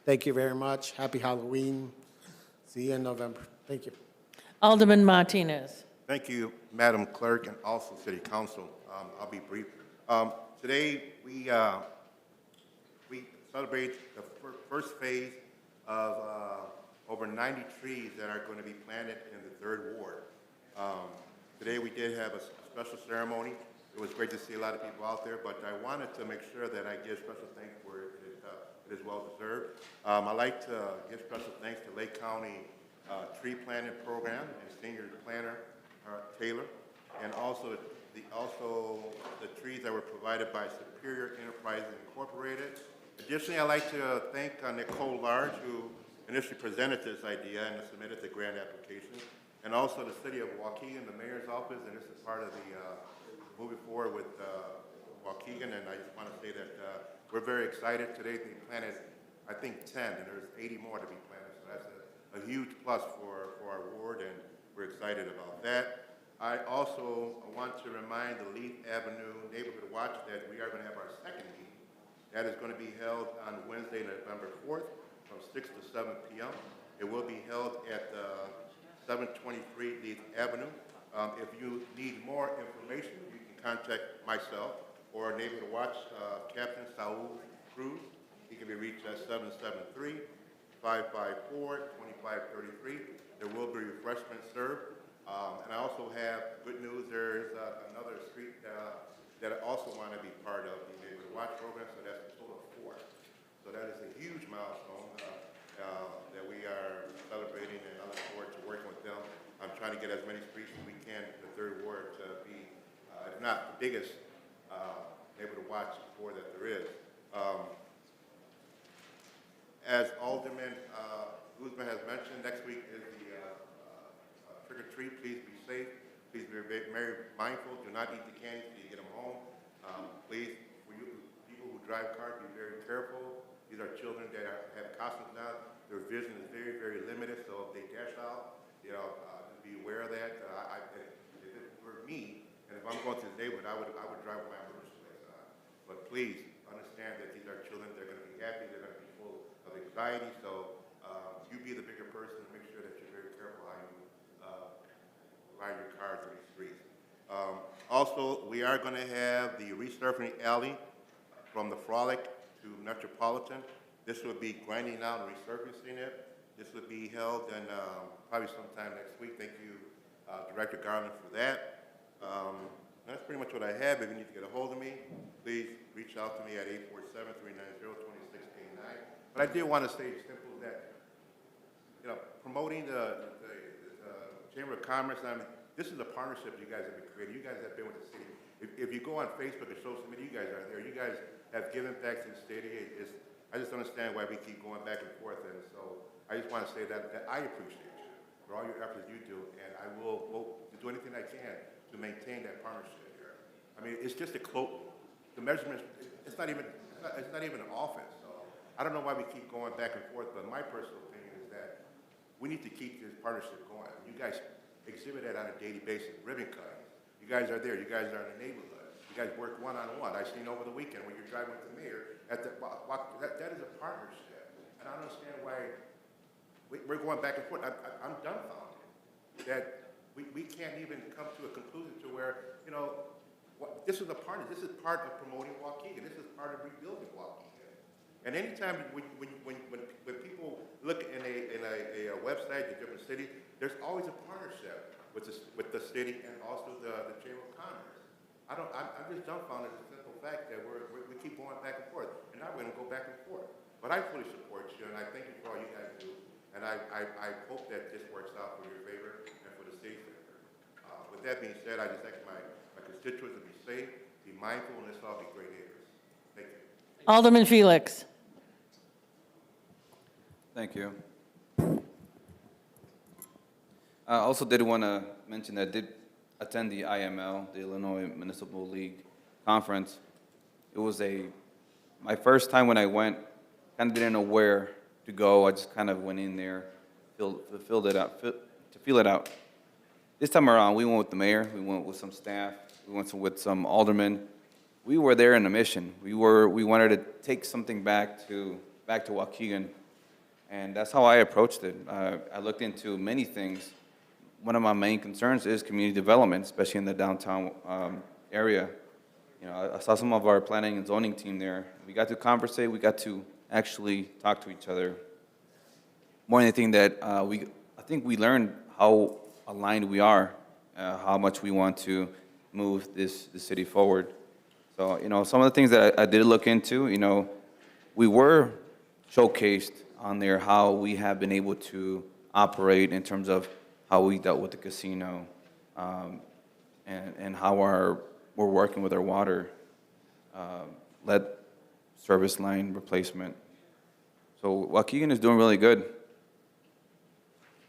thank you very much. Happy Halloween. See you in November. Thank you. Alderman Martinez. Thank you, Madam Clerk, and also City Council. I'll be brief. Today, we celebrate the first phase of over 90 trees that are going to be planted in the 3rd Ward. Today, we did have a special ceremony. It was great to see a lot of people out there, but I wanted to make sure that I give special thanks where it is well deserved. I'd like to give special thanks to Lake County Tree Planting Program and Senior Planner Taylor, and also the trees that were provided by Superior Enterprises Incorporated. Additionally, I'd like to thank Nicole Large, who initially presented this idea and submitted the grant application, and also the City of Waukegan, the Mayor's Office, and this is part of the moving forward with Waukegan, and I just want to say that we're very excited. Today they planted, I think, 10, and there's 80 more to be planted, so that's a huge plus for our ward, and we're excited about that. I also want to remind the Leaf Avenue Neighborhood Watch that we are going to have our second meeting. That is going to be held on Wednesday, November 4th, from 6 to 7 p.m. It will be held at 723 Leaf Avenue. If you need more information, you can contact myself or Neighborhood Watch Captain Saul Cruz. He can be reached at 773-554-2533. There will be refreshments served. And I also have good news. There is another street that I also want to be part of the Neighborhood Watch program, so that's a total of 4. So that is a huge milestone that we are celebrating, and I look forward to working with them. I'm trying to get as many streets as we can in the 3rd Ward to be, if not the biggest Neighborhood Watch board that there is. As Alderman Guzman has mentioned, next week is the trick-or-treat. Please be safe. Please be very mindful. Do not eat the candy until you get them home. Please, for you people who drive cars, be very careful. These are children that have costumes now. Their vision is very, very limited, so if they dash out, just be aware of that. If it were me, and if I'm going to the neighborhood, I would drive with my emergency lights on. But please understand that these are children. They're going to be happy. They're going to be full of anxiety. So you be the bigger person. Make sure that you're very careful how you ride your cars in these streets. Also, we are going to have the resurfacing alley from the Frolic to Metropolitan. This will be grinding out and resurfacing it. This will be held in probably sometime next week. Thank you, Director Garland, for that. That's pretty much what I have. If you need to get a hold of me, please reach out to me at 847-390-2689. But I did want to say simple that, promoting the Chamber of Commerce, this is a partnership you guys have been creating. You guys have been with the city. If you go on Facebook or social media, you guys are there. You guys have given back to the city. I just understand why we keep going back and forth. And so I just want to say that I appreciate you. for all your efforts you do, and I will vote to do anything I can to maintain that partnership here. I mean, it's just a cloak. The measurements, it's not even an office. So I don't know why we keep going back and forth, but my personal opinion is that we need to keep this partnership going. You guys exhibit that on a daily basis, ribbon cutting. You guys are there. You guys are in the neighborhood. You guys work one-on-one. I seen over the weekend when you're driving with the mayor at the that is a partnership, and I don't understand why we're going back and forth. I'm dumbfounded that we can't even come to a conclusion to where this is a partner. This is part of promoting Waukegan. This is part of rebuilding Waukegan. And anytime when people look in a website, a different city, there's always a partnership with the city and also the Chamber of Commerce. I'm just dumbfounded at the simple fact that we keep going back and forth, and now we're going to go back and forth. But I fully support you, and I thank you for all you guys do, and I hope that this works out for your favor and for the city's favor. With that being said, I just ask my constituents to be safe, be mindful, and let's all be great neighbors. Thank you. Alderman Felix. Thank you. I also did want to mention that I did attend the IML, the Illinois Municipal League Conference. It was my first time when I went, kind of didn't know where to go. I just kind of went in there, filled it out, to feel it out. This time around, we went with the mayor, we went with some staff, we went with some aldermen. We were there in a mission. We wanted to take something back to Waukegan, and that's how I approached it. I looked into many things. One of my main concerns is community development, especially in the downtown area. I saw some of our planning and zoning team there. We got to conversate. We got to actually talk to each other. More than anything, I think we learned how aligned we are, how much we want to move the city forward. So, some of the things that I did look into, we were showcased on there how we have been able to operate in terms of how we dealt with the casino, and how we're working with our water lead service line replacement. So Waukegan is doing really good.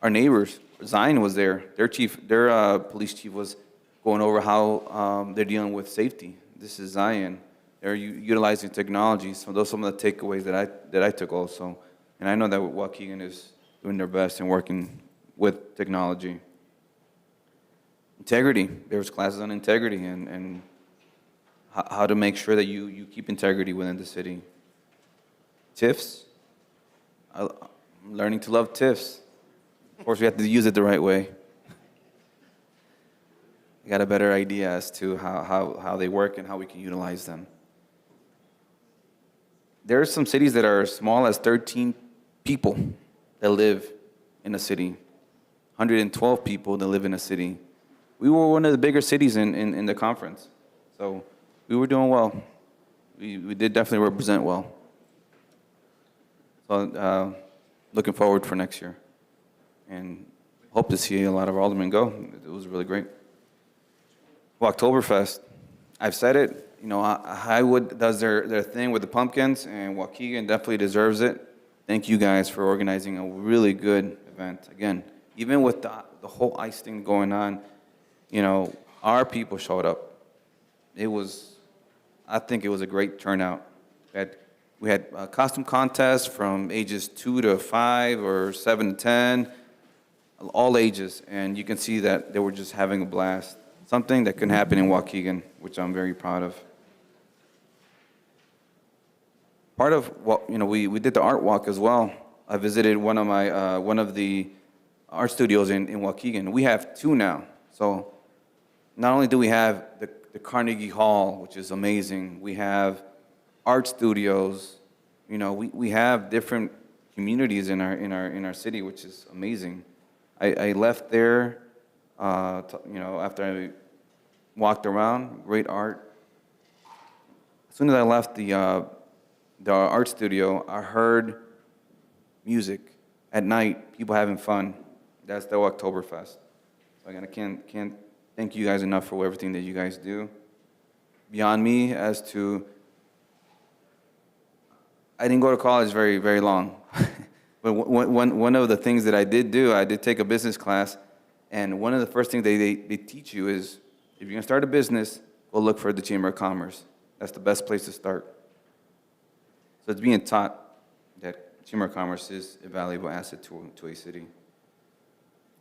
Our neighbors, Zion was there. Their police chief was going over how they're dealing with safety. This is Zion. They're utilizing technology. So those are some of the takeaways that I took also. And I know that Waukegan is doing their best and working with technology. Integrity. There was classes on integrity and how to make sure that you keep integrity within the city. TIFs. I'm learning to love TIFs. Of course, we have to use it the right way. I got a better idea as to how they work and how we can utilize them. There are some cities that are as small as 13 people that live in a city. 112 people that live in a city. We were one of the bigger cities in the conference. So we were doing well. We did definitely represent well. So looking forward for next year. And hope to see a lot of aldermen go. It was really great. Oktoberfest. I've said it. Highwood does their thing with the pumpkins, and Waukegan definitely deserves it. Thank you guys for organizing a really good event. Again, even with the whole ice thing going on, our people showed up. I think it was a great turnout. We had a costume contests from ages 2 to 5 or 7 to 10, all ages, and you can see that they were just having a blast. Something that can happen in Waukegan, which I'm very proud of. Part of what, we did the art walk as well. I visited one of the art studios in Waukegan. We have 2 now. So not only do we have the Carnegie Hall, which is amazing, we have art studios. We have different communities in our city, which is amazing. I left there, after I walked around, great art. As soon as I left the art studio, I heard music at night, people having fun. That's the Oktoberfest. So again, I can't thank you guys enough for everything that you guys do. Beyond me, as to, I didn't go to college very, very long, But one of the things that I did do, I did take a business class, and one of the first things they teach you is, if you're gonna start a business, go look for the Chamber of Commerce. That's the best place to start. So it's being taught that Chamber of Commerce is a valuable asset to a city.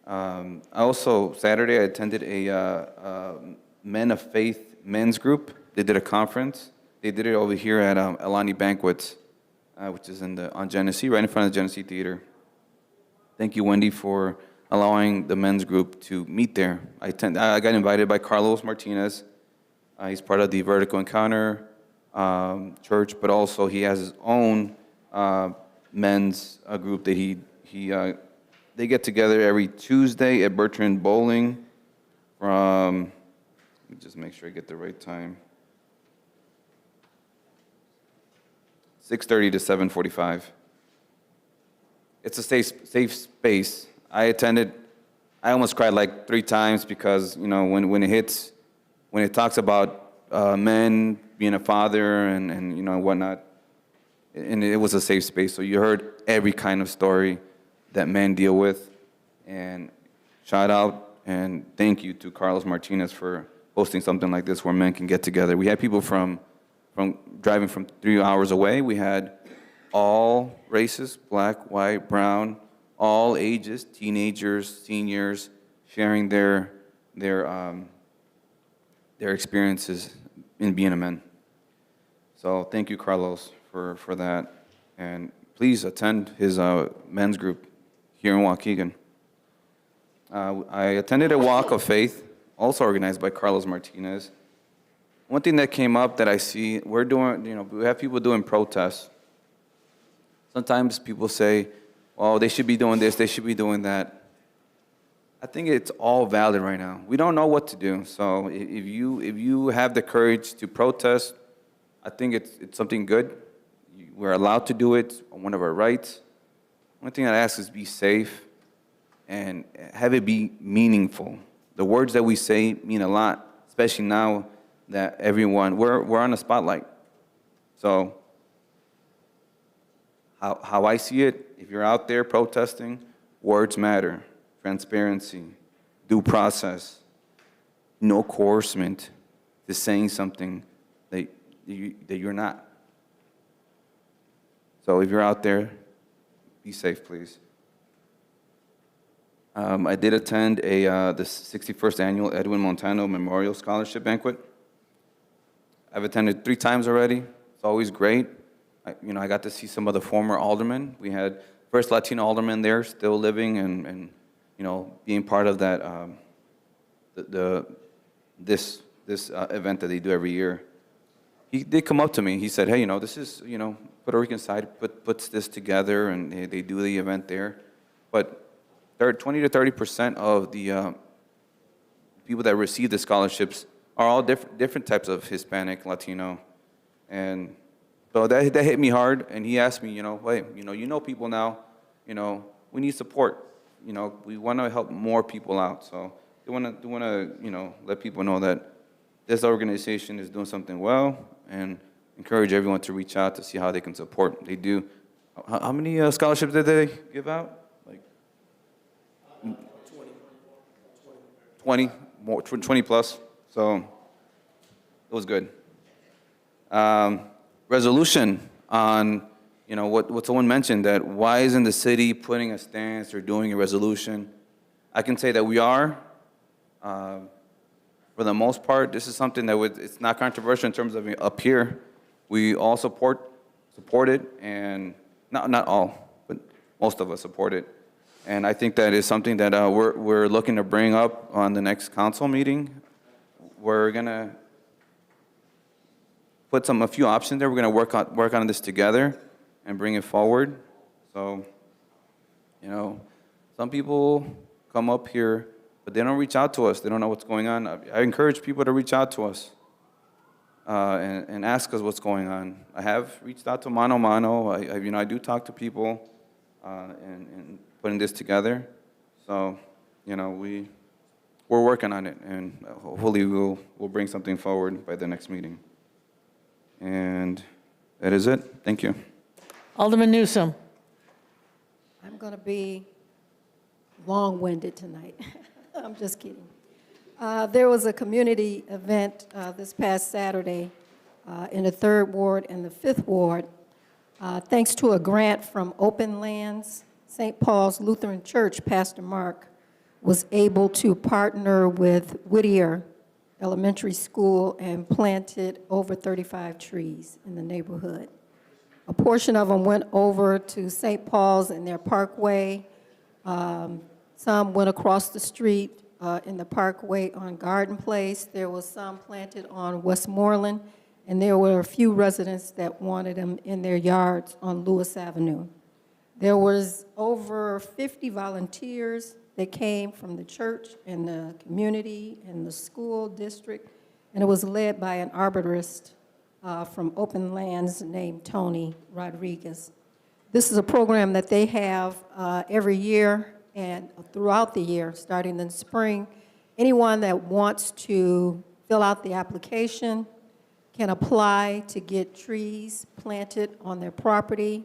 I also, Saturday, I attended a Men of Faith men's group. They did a conference. They did it over here at Alani Banquets, which is on Genesee, right in front of the Genesee Theater. Thank you, Wendy, for allowing the men's group to meet there. I got invited by Carlos Martinez. He's part of the Vertical Encounter church, but also he has his own men's group that they get together every Tuesday at Bertrand Bowling from, let me just make sure I get the right time, 6:30 to 7:45. It's a safe space. I attended. I almost cried like 3 times because, you know, when it talks about men being a father and you know, whatnot, and it was a safe space. So you heard every kind of story that men deal with. And shout out and thank you to Carlos Martinez for hosting something like this where men can get together. We had people from driving from 3 hours away. We had all races, black, white, brown, all ages, teenagers, seniors, sharing their experiences in being a man. So thank you, Carlos, for that. And please attend his men's group here in Waukegan. I attended a Walk of Faith, also organized by Carlos Martinez. One thing that came up that I see, we have people doing protests. Sometimes people say, well, they should be doing this, they should be doing that. I think it's all valid right now. We don't know what to do. So if you have the courage to protest, I think it's something good. We're allowed to do it, one of our rights. One thing I ask is be safe and have it be meaningful. The words that we say mean a lot, especially now that we're on a spotlight. So how I see it, if you're out there protesting, words matter. Transparency, due process, no coercement to saying something that you're not. So if you're out there, be safe, please. I did attend the 61st Annual Edwin Montano Memorial Scholarship Banquet. I've attended 3 times already. It's always great. I got to see some of the former aldermen. We had first Latino alderman there, still living and being part of that this event that they do every year. He did come up to me. He said, "Hey, this is Puerto Rican side puts this together, and they do the event there, but 20 to 30% of the people that receive the scholarships are all different types of Hispanic, Latino, and so that hit me hard. And he asked me, hey, people now, we need support. We want to help more people out. So they want to let people know that this organization is doing something well, and encourage everyone to reach out to see how they can support. They do. How many scholarships did they give out? 20 plus. So it was good. Resolution on, what someone mentioned, that why isn't the city putting a stance or doing a resolution? I can say that we are. For the most part, this is something that it's not controversial in terms of up here. We all support it, and not all, but most of us support it. And I think that is something that we're looking to bring up on the next council meeting. We're gonna put a few options there. We're gonna work on this together and bring it forward. So, some people come up here, but they don't reach out to us. They don't know what's going on. I encourage people to reach out to us and ask us what's going on. I have reached out to Mano Mano. I do talk to people and putting this together. So, we're working on it, and hopefully we'll bring something forward by the next meeting. And that is it. Thank you. Alderman Newsom. I'm going to be long-winded tonight. I'm just kidding. There was a community event this past Saturday in the 3rd Ward and the 5th Ward. Thanks to a grant from Open Lands, St. Paul's Lutheran Church, Pastor Mark was able to partner with Whittier Elementary School and planted over 35 trees in the neighborhood. A portion of them went over to St. Paul's in their parkway. Some went across the street in the parkway on Garden Place. There was some planted on Westmoreland, and there were a few residents that wanted them in their yards on Lewis Avenue. There was over 50 volunteers that came from the church and the community and the school district, and it was led by an arborist from Open Lands named Tony Rodriguez. This is a program that they have every year and throughout the year, starting in spring. Anyone that wants to fill out the application can apply to get trees planted on their property.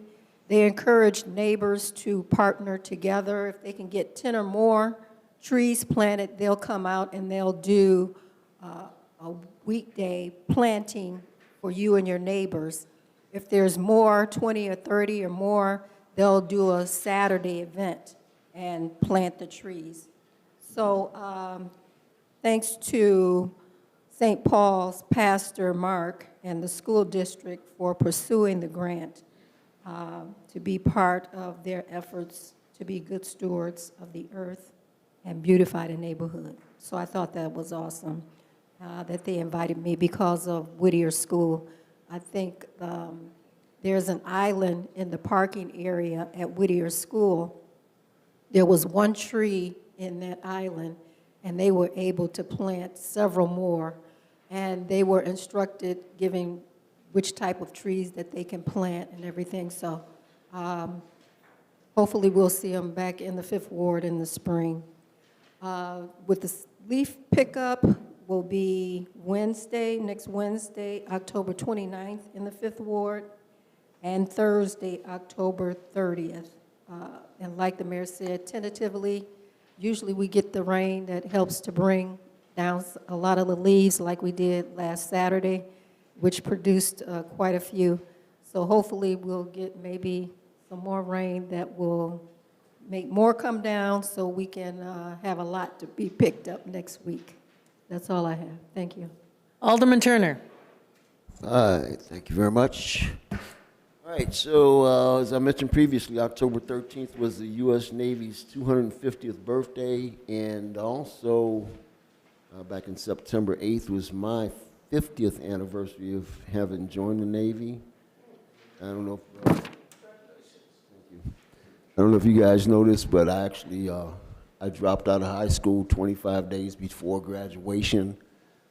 They encourage neighbors to partner together. If they can get 10 or more trees planted, they'll come out and they'll do a weekday planting for you and your neighbors. If there's more, 20 or 30 or more, they'll do a Saturday event and plant the trees. So thanks to St. Paul's Pastor Mark and the school district for pursuing the grant to be part of their efforts to be good stewards of the earth and beautify the neighborhood. So I thought that was awesome that they invited me because of Whittier School. I think there's an island in the parking area at Whittier School. There was one tree in that island, and they were able to plant several more. And they were instructed, giving which type of trees that they can plant and everything. So hopefully we'll see them back in the 5th Ward in the spring. With the leaf pickup will be next Wednesday, October 29th in the 5th Ward, and Thursday, October 30th. And like the mayor said, tentatively, usually we get the rain that helps to bring down a lot of the leaves like we did last Saturday, which produced quite a few. So hopefully we'll get maybe some more rain that will make more come down so we can have a lot to be picked up next week. That's all I have. Thank you. Alderman Turner. All right, thank you very much. All right, so as I mentioned previously, October 13th was the U.S. Navy's 250th birthday, and also back in September 8th was my 50th anniversary of having joined the Navy. I don't know if, thank you. I don't know if you guys know this, but I actually I dropped out of high school 25 days before graduation,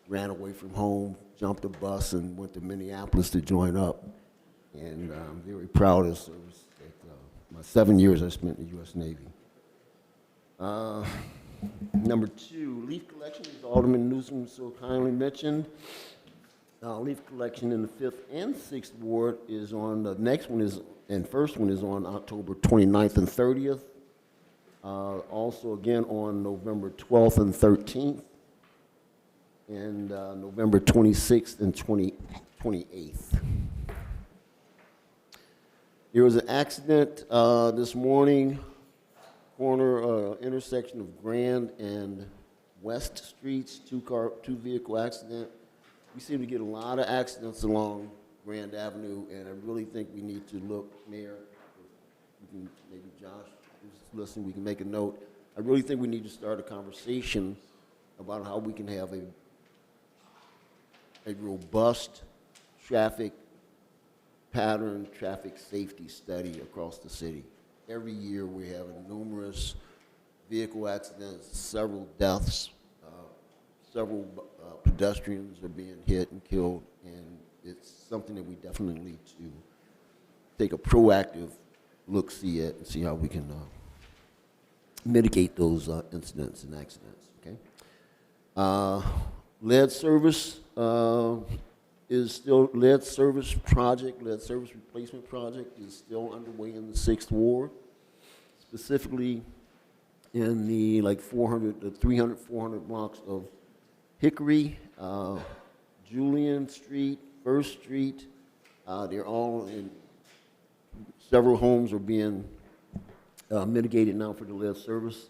ran away from home, jumped a bus, and went to Minneapolis to join up. And I'm very proud of the service that my 7 years I spent in the U.S. Navy. Number 2, leaf collection, as Alderman Newsom so kindly mentioned. Leaf collection in the 5th and 6th Ward is on, the next one is, and first one is on October 29th and 30th. Also again on November 12th and 13th, and November 26th and 28th. There was an accident this morning, intersection of Grand and West Streets, two vehicle accident. We seem to get a lot of accidents along Grand Avenue, and I really think we need to look, Mayor, maybe Josh is listening, we can make a note. I really think we need to start a conversation about how we can have a robust traffic pattern, traffic safety study across the city. Every year we have numerous vehicle accidents, several deaths, several pedestrians are being hit and killed, and it's something that we definitely need to take a proactive look-see at and see how we can mitigate those incidents and accidents, okay? Lead service is still, lead service replacement project is still underway in the 6th Ward. It's specifically in the like 400 blocks of Hickory, Julian Street, First Street. They're all in, several homes are being mitigated now for the lead service.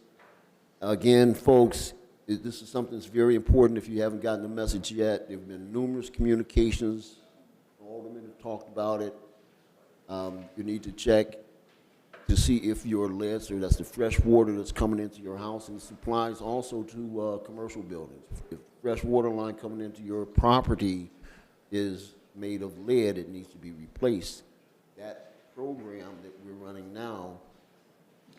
Again, folks, this is something that's very important if you haven't gotten the message yet. There have been numerous communications. Aldermen have talked about it. You need to check to see if your lead, so that's the fresh water that's coming into your house, and supplies also to commercial buildings. If fresh water line coming into your property is made of lead, it needs to be replaced. That program that we're running now,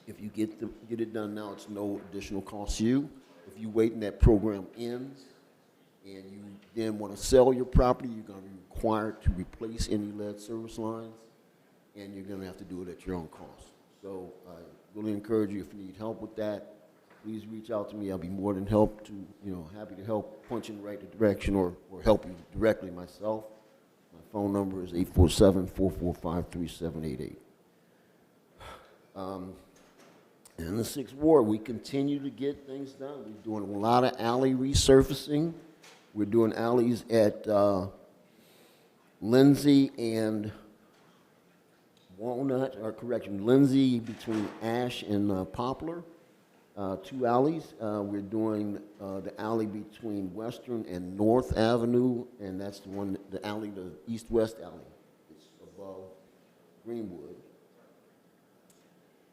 if you get it done now, it's no additional cost to you. If you wait and that program ends, and you then want to sell your property, you're going to be required to replace any lead service lines, and you're going to have to do it at your own cost. So I really encourage you, if you need help with that, please reach out to me. I'll be more than happy to help punch in the right direction or help you directly myself. My phone number is 847-445-3788. In the 6th Ward, we continue to get things done. We're doing a lot of alley resurfacing. We're doing alleys at Lindsay and Walnut, or correction, Lindsay between Ash and Poplar, 2 alleys. We're doing the alley between Western and North Avenue, and that's the alley, the east-west alley. It's above Greenwood.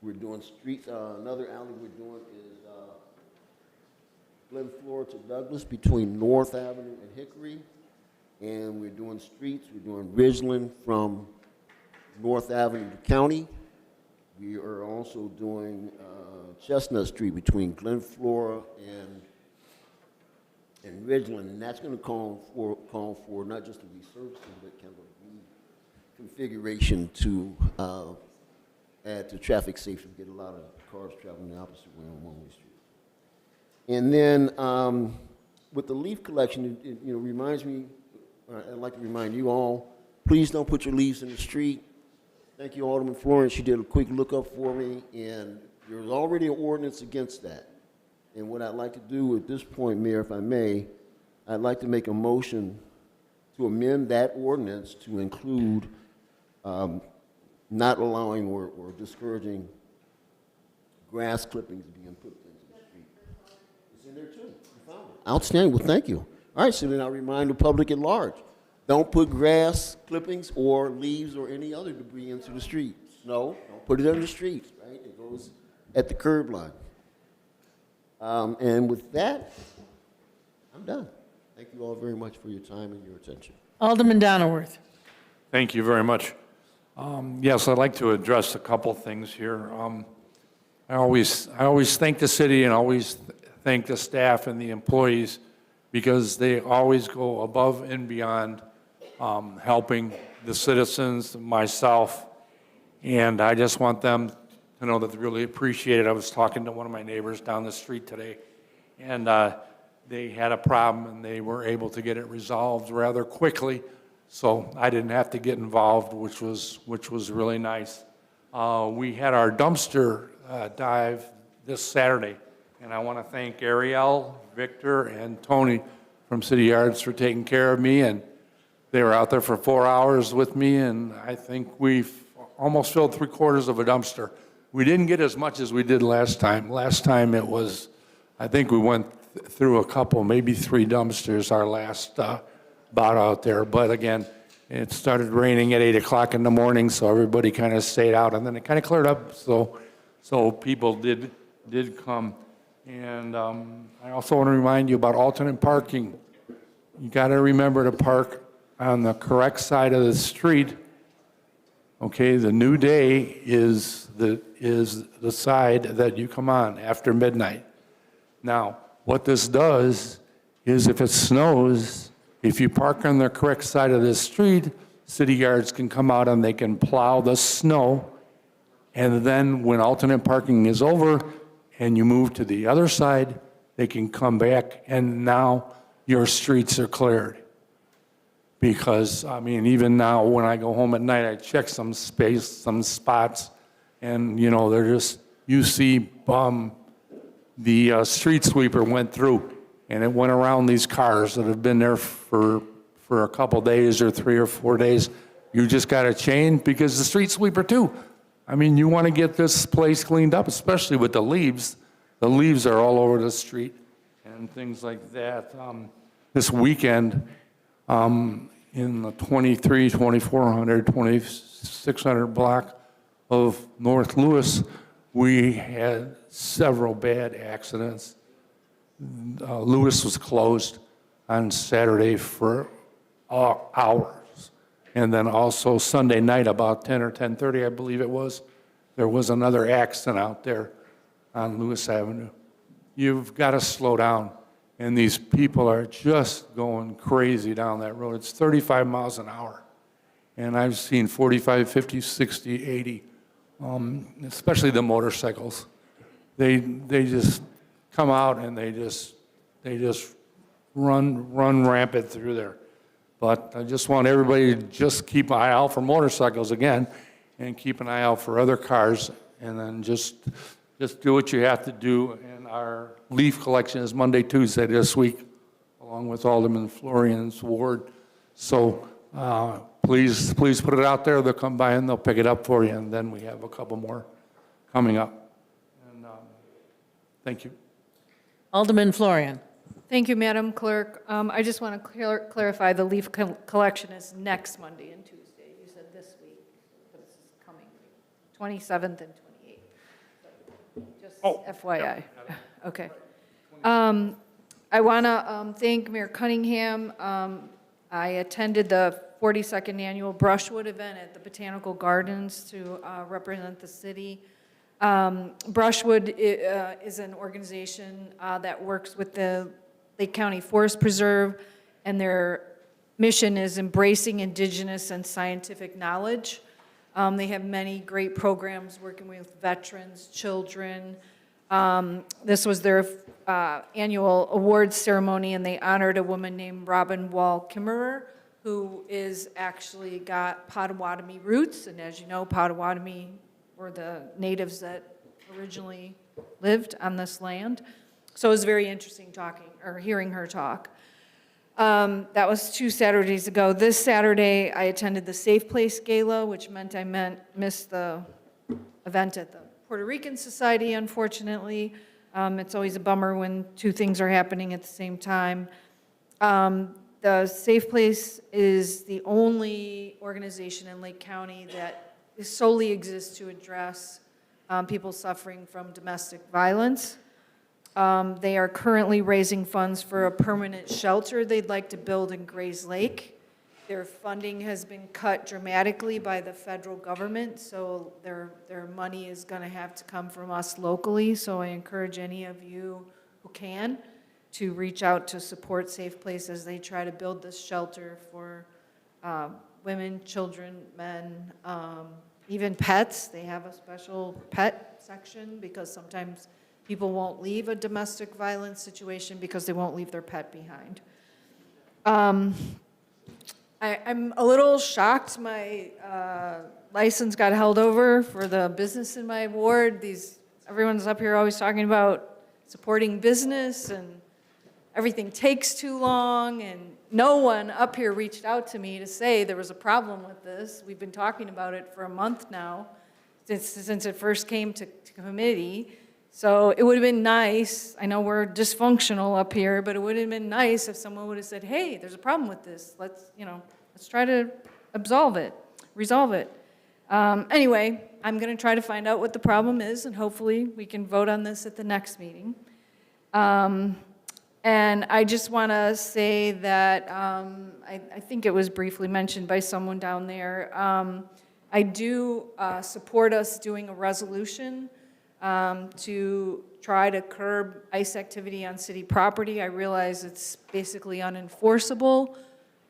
We're doing streets, another alley we're doing is Glen Flora to Douglas between North Avenue and Hickory. And we're doing streets, we're doing Ridgeland from North Avenue to County. We are also doing Chestnut Street between Glen Flora and Ridgeland. And that's going to call for not just a resurfacing, but kind of a reconfiguration to add to traffic safety. We get a lot of cars traveling the opposite way on one-way streets. And then with the leaf collection, it reminds me, I'd like to remind you all, please don't put your leaves in the street. Thank you, Alderman Florence. She did a quick lookup for me, and there's already an ordinance against that. And what I'd like to do at this point, Mayor, if I may, I'd like to make a motion to amend that ordinance to include not allowing or discouraging grass clippings being put into the street. It's in there too. You found it. Outstanding. Well, thank you. All right, so then I'll remind the public at large. Don't put grass clippings or leaves or any other debris into the street. No, don't put it on the street, right? It goes at the curb line. And with that, I'm done. Thank you all very much for your time and your attention. Alderman Donnerworth. Thank you very much. Yes, I'd like to address a couple things here. I always thank the city and always thank the staff and the employees because they always go above and beyond helping the citizens, myself, and I just want them to know that they really appreciate it. I was talking to one of my neighbors down the street today, and they had a problem and they were able to get it resolved rather quickly. So I didn't have to get involved, which was really nice. We had our dumpster dive this Saturday, and I want to thank Ariel, Victor, and Tony from City Yards for taking care of me, and they were out there for 4 hours with me, and I think we've almost filled 3/4 of a dumpster. We didn't get as much as we did last time. Last time it was, I think we went through a couple, maybe 3 dumpsters our last bout out there. But again, it started raining at 8 o'clock in the morning, so everybody kind of stayed out, and then it kind of cleared up. So people did come. And I also want to remind you about alternate parking. You got to remember to park on the correct side of the street. Okay, the new day is the side that you come on after midnight. Now, what this does is if it snows, if you park on the correct side of the street, city yards can come out and they can plow the snow. And then when alternate parking is over and you move to the other side, they can come back and now your streets are cleared. Because, I mean, even now when I go home at night, I check some spots, and, they're just you see the street sweeper went through, and it went around these cars that have been there for a couple days or 3 or 4 days. You just got to change because the street sweeper too. I mean, you want to get this place cleaned up, especially with the leaves. The leaves are all over the street and things like that. This weekend, in the 2400, 2600 block of North Lewis, we had several bad accidents. Lewis was closed on Saturday for hours. And then also Sunday night, about 10 or 10:30, I believe it was, there was another accident out there on Lewis Avenue. You've got to slow down. And these people are just going crazy down that road. It's 35 miles an hour. And I've seen 45, 50, 60, 80, especially the motorcycles. They just come out and they just run rampant through there. But I just want everybody to just keep an eye out for motorcycles again and keep an eye out for other cars, and then just do what you have to do. And our leaf collection is Monday, Tuesday this week, along with Alderman Florian's ward. So please put it out there. They'll come by and they'll pick it up for you, and then we have a couple more coming up. And thank you. Alderman Florian. Thank you, Madam Clerk. I just want to clarify, the leaf collection is next Monday and Tuesday. You said this week, but it's coming 27th and 28th. Just FYI. Okay. I want to thank Mayor Cunningham. I attended the 42nd annual Brushwood event at the Botanical Gardens to represent the city. Brushwood is an organization that works with the Lake County Forest Preserve, and their mission is embracing indigenous and scientific knowledge. They have many great programs working with veterans, children. This was their annual awards ceremony, and they honored a woman named Robin Wall Kimmerer, who is actually got Potawatomi roots. And as you know, Potawatomi were the natives that originally lived on this land. So it was very interesting hearing her talk. That was 2 Saturdays ago. This Saturday, I attended the Safe Place Gala, which meant I missed the event at the Puerto Rican Society, unfortunately. It's always a bummer when 2 things are happening at the same time. The Safe Place is the only organization in Lake County that solely exists to address people suffering from domestic violence. They are currently raising funds for a permanent shelter they'd like to build in Grays Lake. Their funding has been cut dramatically by the federal government, so their money is going to have to come from us locally. So I encourage any of you who can to reach out to support Safe Place as they try to build this shelter for women, children, men, even pets. They have a special pet section because sometimes people won't leave a domestic violence situation because they won't leave their pet behind. I'm a little shocked my license got held over for the business in my ward. Everyone's up here always talking about supporting business and everything takes too long, and no one up here reached out to me to say there was a problem with this. We've been talking about it for a month now, since it first came to committee. So it would have been nice, I know we're dysfunctional up here, but it would have been nice if someone would have said, hey, there's a problem with this. Let's try to resolve it. Anyway, I'm going to try to find out what the problem is, and hopefully we can vote on this at the next meeting. And I just want to say that I think it was briefly mentioned by someone down there. I do support us doing a resolution to try to curb ICE activity on city property. I realize it's basically unenforceable.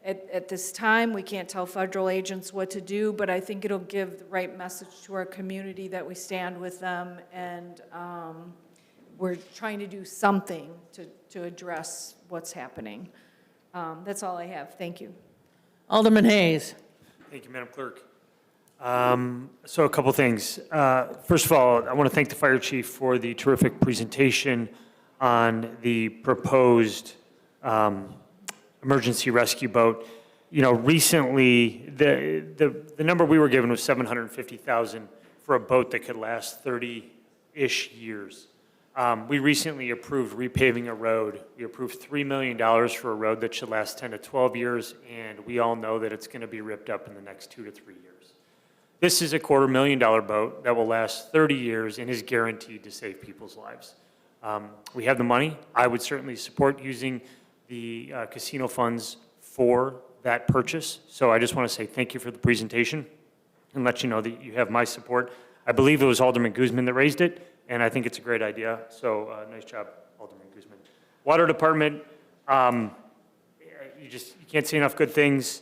At this time, we can't tell federal agents what to do, but I think it'll give the right message to our community that we stand with them, and we're trying to do something to address what's happening. That's all I have. Thank you. Alderman Hayes. Thank you, Madam Clerk. So a couple things. First of all, I want to thank the fire chief for the terrific presentation on the proposed emergency rescue boat. You know, recently, the number we were given was $750,000 for a boat that could last 30-ish years. We recently approved repaving a road. We approved $3 million for a road that should last 10 to 12 years, and we all know that it's going to be ripped up in the next 2 to 3 years. This is a $250,000 boat that will last 30 years and is guaranteed to save people's lives. We have the money. I would certainly support using the casino funds for that purchase. So I just want to say thank you for the presentation and let you know that you have my support. I believe it was Alderman Guzman that raised it, and I think it's a great idea. So nice job, Alderman Guzman. Water Department, you can't say enough good things.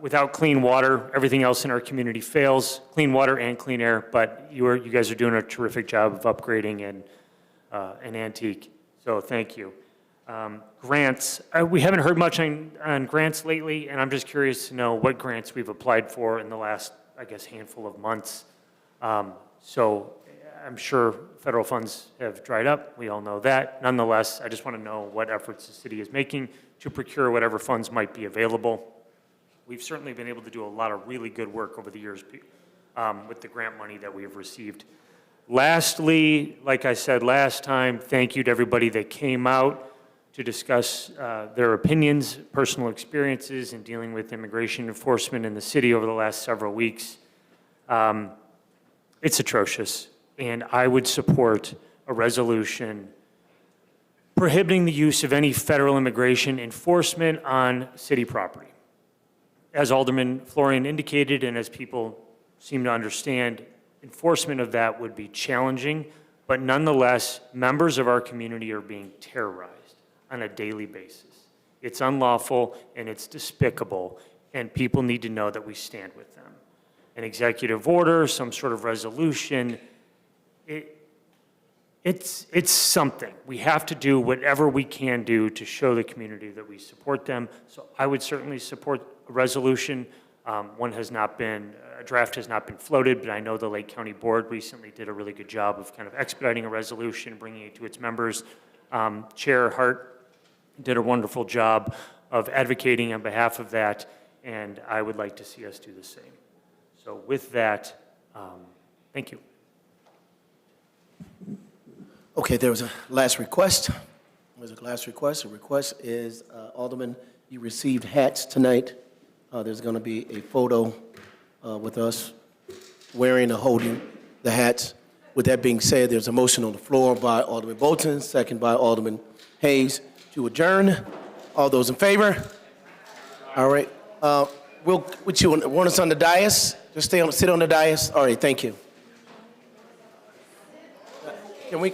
Without clean water, everything else in our community fails. Clean water and clean air, but you guys are doing a terrific job of upgrading an antique. So thank you. Grants, we haven't heard much on grants lately, and I'm just curious to know what grants we've applied for in the last, I guess, handful of months. So I'm sure federal funds have dried up. We all know that. Nonetheless, I just want to know what efforts the city is making to procure whatever funds might be available. We've certainly been able to do a lot of really good work over the years with the grant money that we have received. Lastly, like I said last time, thank you to everybody that came out to discuss their opinions, personal experiences in dealing with immigration enforcement in the city over the last several weeks. It's atrocious, and I would support a resolution prohibiting the use of any federal immigration enforcement on city property. As Alderman Florian indicated, and as people seem to understand, enforcement of that would be challenging, but nonetheless, members of our community are being terrorized on a daily basis. It's unlawful and it's despicable, and people need to know that we stand with them. An executive order, some sort of resolution, it's something. We have to do whatever we can do to show the community that we support them. So I would certainly support a resolution. A draft has not been floated, but I know the Lake County Board recently did a really good job of kind of expediting a resolution, bringing it to its members. Chair Hart did a wonderful job of advocating on behalf of that, and I would like to see us do the same. So with that, thank you. Okay, there was a last request. There's a last request. The request is, Alderman, you received hats tonight. There's going to be a photo with us wearing or holding the hats. With that being said, there's a motion on the floor by Alderman Bolton, second by Alderman Hayes to adjourn. All those in favor? All right. Would you want us on the dais? Just sit on the dais? All right, thank you. Can we?